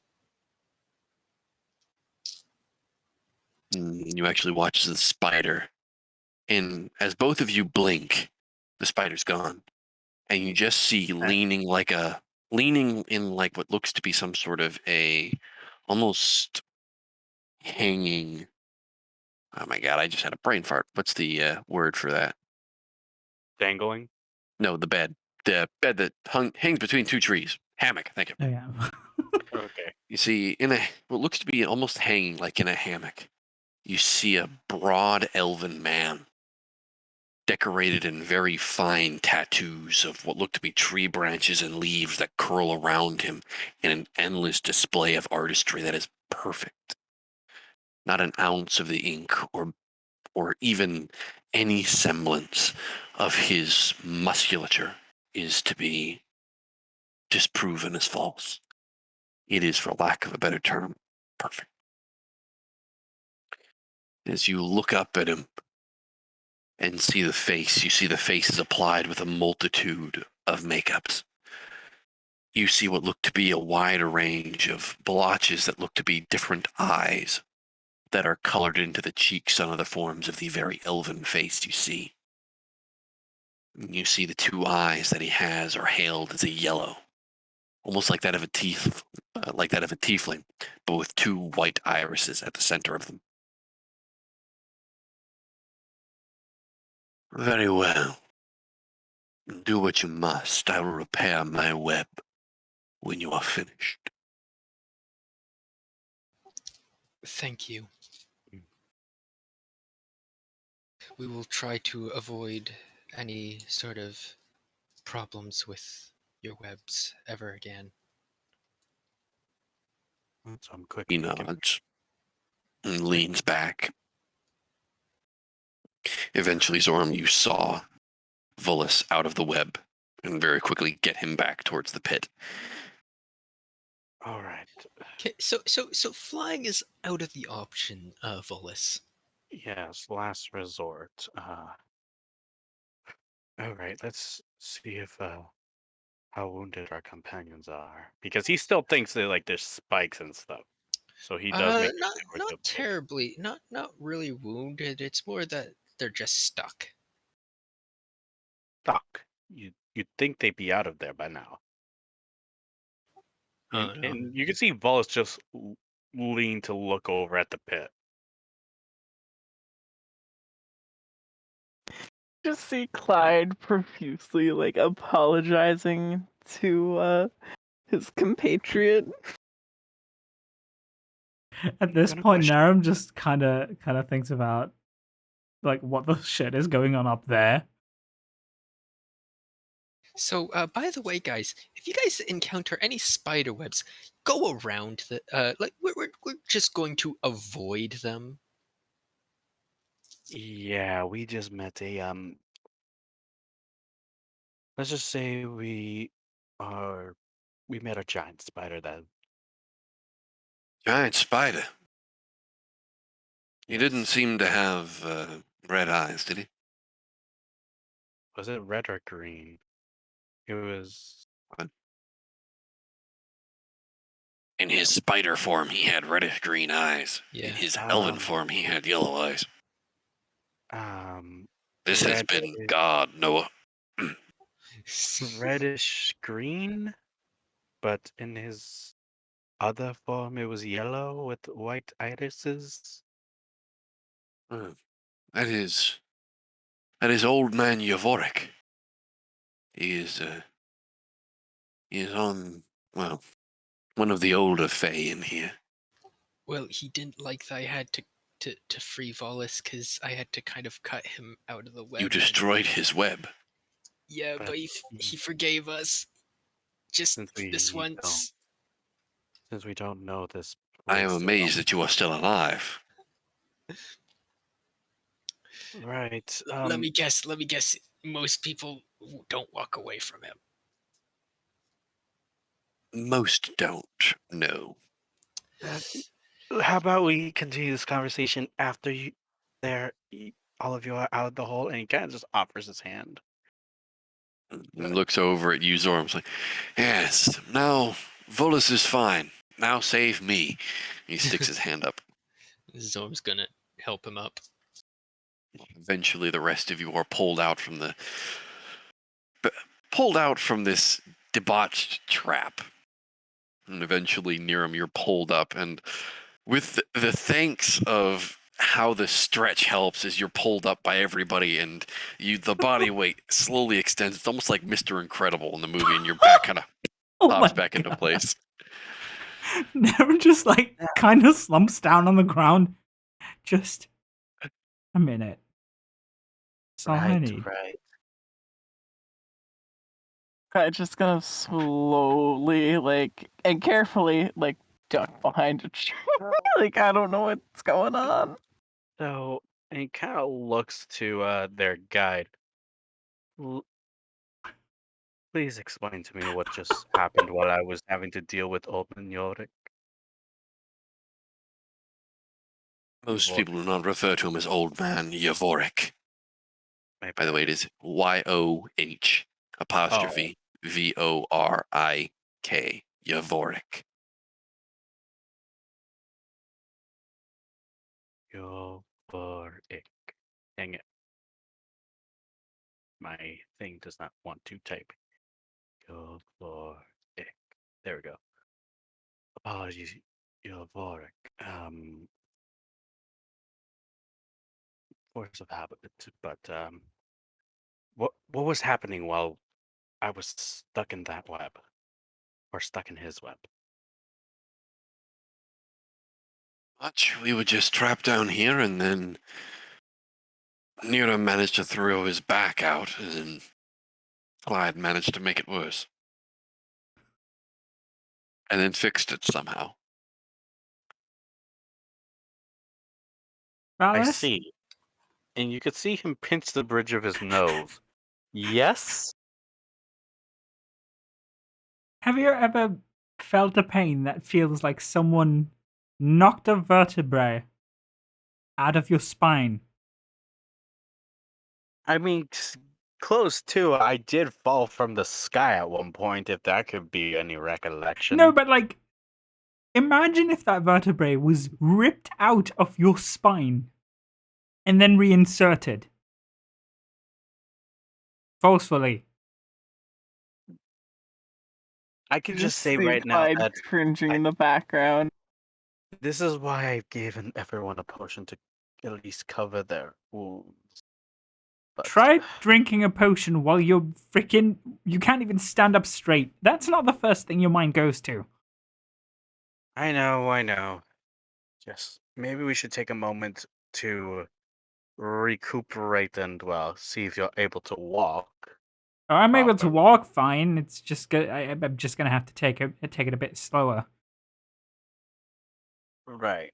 You actually watch the spider, and as both of you blink, the spider's gone, and you just see leaning in like what looks to be some sort of a almost hanging. Oh my god! I just had a brain fart. What's the word for that? Dangling? No, the bed that hangs between two trees. Hammock. Thank you. Oh, yeah. Okay. You see, in what looks to be almost hanging like in a hammock, you see a broad elven man, decorated in very fine tattoos of what look to be tree branches and leaves that curl around him in an endless display of artistry that is perfect. Not an ounce of the ink or even any semblance of his musculature is to be disproven as false. It is, for lack of a better term, perfect. As you look up at him and see the face, you see the face is applied with a multitude of makeups. You see what look to be a wide range of blotches that look to be different eyes that are colored into the cheeks on other forms of the very elven face you see. You see the two eyes that he has are hailed as a yellow, almost like that of a tiefling, but with two white irises at the center of them. Very well. Do what you must. I will repair my web when you are finished. Thank you. We will try to avoid any sort of problems with your webs ever again. So I'm quick. He nods and leans back. Eventually, Zoram, you saw Volus out of the web and very quickly get him back towards the pit. All right. Okay, so flying is out of the option, Volus. Yes, last resort. All right. Let's see if how wounded our companions are, because he still thinks that like there's spikes and stuff. So he does make Not sure not to terribly, not really wounded. It's more that they're just stuck. stuck. You'd think they'd be out of there by now. Oh no. And you can see Volus just lean to look over at the pit. Just see Clyde profusely like apologizing to his compatriot. At this Gonna point, question- Narum just kind of thinks about like what the shit is going on up there. So, by the way, guys, if you guys encounter any spider webs, go around the. Like we're just going to avoid them. Yeah, we just met a let's just say we met a giant spider that Giant spider. He didn't yes. seem to have red eyes, did he? Was it red or green? It was In his spider form, he had reddish green eyes. In Yeah. his elven form, he had yellow eyes. This has red been God, Noah. reddish green, but in his other form it was yellow with white irises. That is old man Yavoric. He is on, well, one of the older Fae in here. Well, he didn't like that I had to free Volus because I had to kind of cut him out of the web. You destroyed his web. Yeah, But but he forgave us. Just since this we once. don't know this I am place, amazed that you are still alive. right? Let me guess. Most people don't walk away from him. Most don't know. How about we continue this conversation after all of you are out of the hole, and he kind of just offers his hand. And looks over at you, Zorm's like, yes, now Volus is fine. Now save me. He sticks his hand up. Zorm's gonna help him up. Eventually, the rest of you are pulled out from this debauched trap. And eventually, Niram, you're pulled up, and with the thanks of how the stretch helps as you're pulled up by everybody, and the body weight slowly extends. It's almost like Mr. Incredible in the movie, and your back kind of Oh pops my back into God. place. Narum just like kind of slumps down on the ground. Just a minute. That's all I need. Right. I'm just gonna slowly, like, and carefully, like, duck behind a tree. Like, I don't know what's going on. So, and he kind of looks to their guide. Please explain to me what just happened while I was having to deal with Open Yorick. Most Vor- people do not refer to him as Old Man Yavoric. my By the way, it is YOH apostrophe VORIK Yavoric. Yorick. Dang it. My thing does not want to type. Yorick. There we go. Apologies, Yovoric. Force of habit, but what was happening while I was stuck in that web, or stuck in his web? Much. We were just trapped down here, and then Nero managed to throw his back out, and Clyde managed to make it worse. And then fixed it somehow. I Alice, see. And you could see him pinch the bridge of his nose. Yes? have you ever felt a pain that feels like someone knocked a vertebrae out of your spine? I mean, close to. I did fall from the sky at one point, if that could be any recollection. No, but like, imagine if that vertebrae was ripped out of your spine and then reinserted forcefully. I can just say see right now Clyde that cringing in the background. this is why I've given everyone a potion to at least cover their wounds. But Try drinking a potion while you're freaking. You can't even stand up straight. That's not the first thing your mind goes to. I know. Yes, maybe we should take a moment to recuperate and, well, see if you're able to walk. Oh, I'm able to properly. walk fine. It's just I'm just gonna have to take it a bit slower. Right.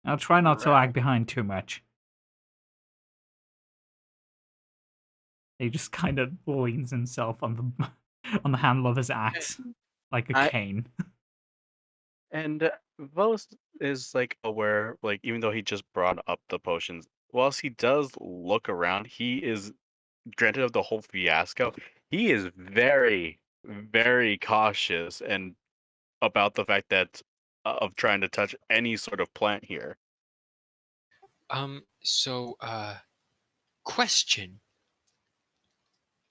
I'll try not to Right. lag behind too much. He just kind of leans himself on the on the handle of his axe like a I- cane. And Velos is like aware, like even though he just brought up the potions, whilst he does look around, he is granted of the whole fiasco. He is very, very cautious and about the fact that of trying to touch any sort of plant here. So, question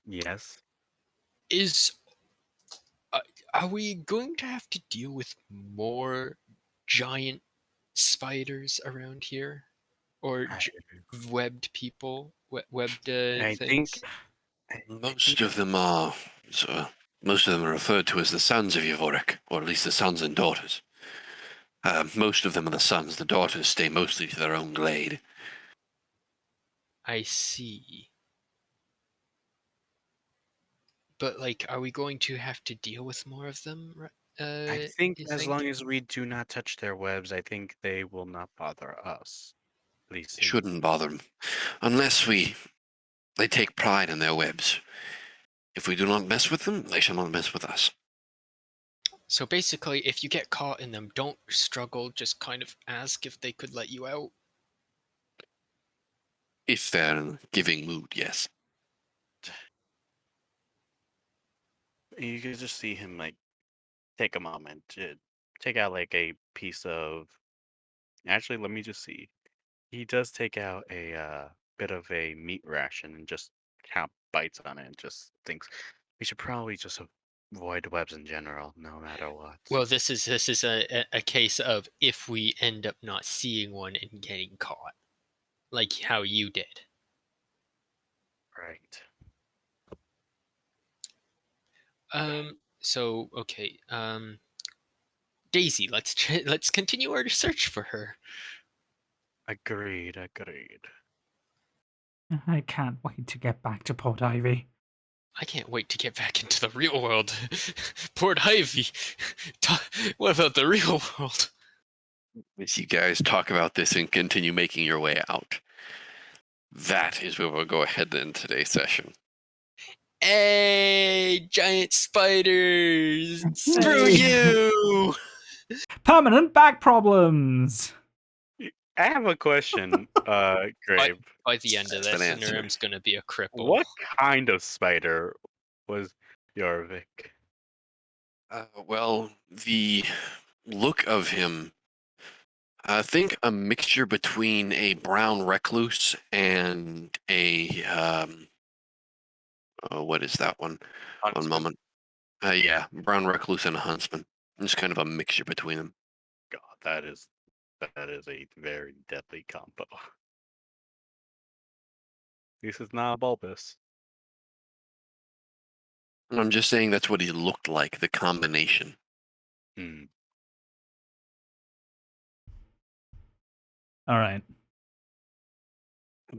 Yes. is, are we going to have to deal with more giant spiders around here, or I, webbed people, webbed I think. things? Most of them are referred to as the sons of Yvorek, or at least the sons and daughters. Most of them are the sons. The daughters stay mostly to their own glade. I see. But like, are we going to have to deal with more of them? I think You as think? long as we do not touch their webs, I think they will not bother us. At least Shouldn't bother them, unless they take pride in their webs. If we do not mess with them, they shall not mess with us. So basically, if you get caught in them, don't struggle. Just kind of ask if they could let you out. If they're in a giving mood, yes. you can just see him like take a moment to take out like a piece of. Actually, let me just see. He does take out a bit of a meat ration and just kind of bites on it and just thinks we should probably just avoid webs in general, no matter what. Well, this is a case of if we end up not seeing one and getting caught, like how you did. Right. So okay. Daisy, let's continue our search for her. Agreed. I can't wait to get back to Port Ivy. I can't wait to get back into the real world. Port Ivy. What about the real world? As you guys talk about this and continue making your way out, that is where we'll go ahead in today's session. Hey, giant spiders! Screw you! Permanent back problems. I have a question, Grave. By the end of That's an this, answer. Nurim's gonna be a cripple. What kind of spider was Jorvik? Well, the look of him, I think a mixture between a brown recluse and a what is that one? One Huntsman? moment. Yeah, brown recluse and a huntsman. Just kind of a mixture between them. God, that is a very deadly combo. This is not bulbous. And I'm just saying that's what he looked like, the combination. Hmm. All right.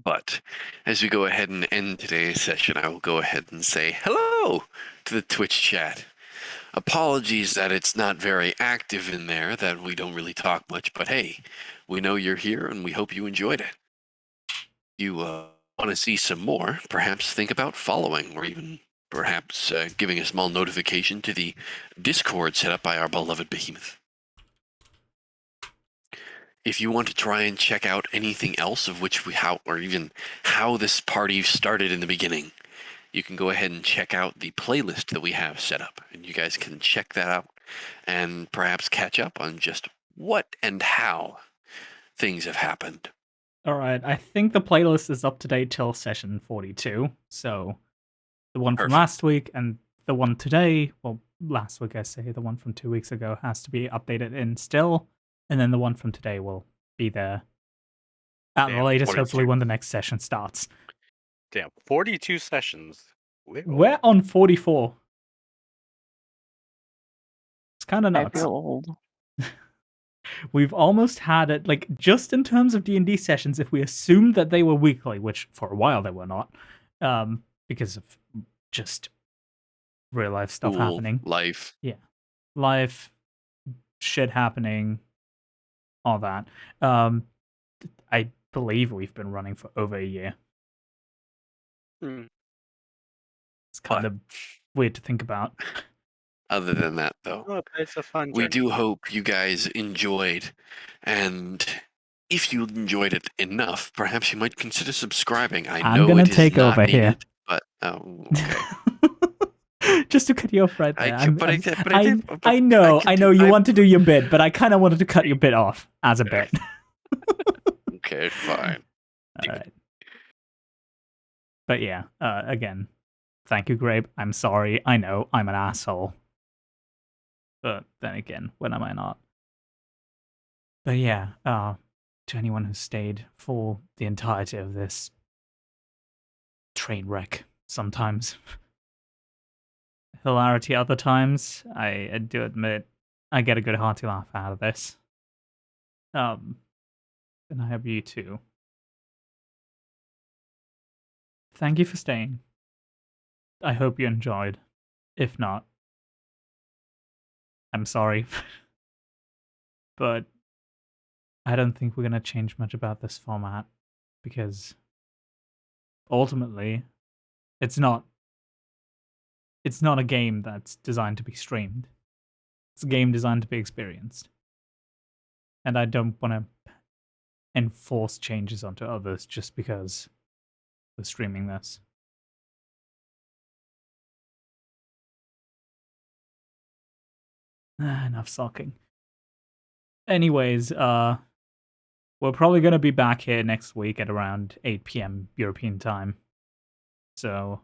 But as we go ahead and end today's session, I will go ahead and say hello to the Twitch chat. Apologies that it's not very active in there, that we don't really talk much, but hey, we know you're here and we hope you enjoyed it. You want to see some more, perhaps think about following or even perhaps giving a small notification to the Discord set up by our beloved Behemoth. If you want to try and check out anything else of which or even how this party started in the beginning, you can go ahead and check out the playlist that we have set up, and you guys can check that out and perhaps catch up on just what and how things have happened. All right. I think the playlist is up to date till session 42. So the one from Perfect. last week and the one today, well, last week I say, the one from 2 weeks ago has to be updated in still, and then the one from today will be there at the Damn, latest, 42. hopefully when the next session starts. Damn, 42 sessions. We're on 44. It's kind of I nuts. feel old. We've almost had it, like, just in terms of D&D sessions, if we assumed that they were weekly, which for a while they were not, because of just real life stuff School, happening. life. Life, shit happening, all that. I believe we've been running for over a year. Hmm. It's kind But of weird to think about. other than that, though, Oh, it's a fun we journey. do hope you guys enjoyed, and if you enjoyed it enough, perhaps you might consider subscribing. I I'm know gonna it is take not over here. needed, but okay. Just to cut you off right there. I know you I- want to do your bit, but I kind of wanted to cut your bit off as a bit. Okay, fine. All right. But yeah, again, thank you, Grape. I'm sorry. I know I'm an asshole. But then again, when am I not? But yeah, to anyone who stayed for the entirety of this train wreck, sometimes hilarity, other times, I do admit I get a good hearty laugh out of this. And I hope you too. Thank you for staying. I hope you enjoyed. If not, I'm sorry. But I don't think we're going to change much about this format because ultimately it's not a game that's designed to be streamed. It's a game designed to be experienced. And I don't want to enforce changes onto others just because we're streaming this. Enough sulking. Anyways, we're probably going to be back here next week at around 8 p.m. European time. So,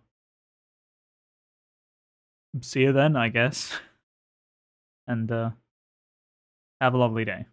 see you then, I guess. And have a lovely day.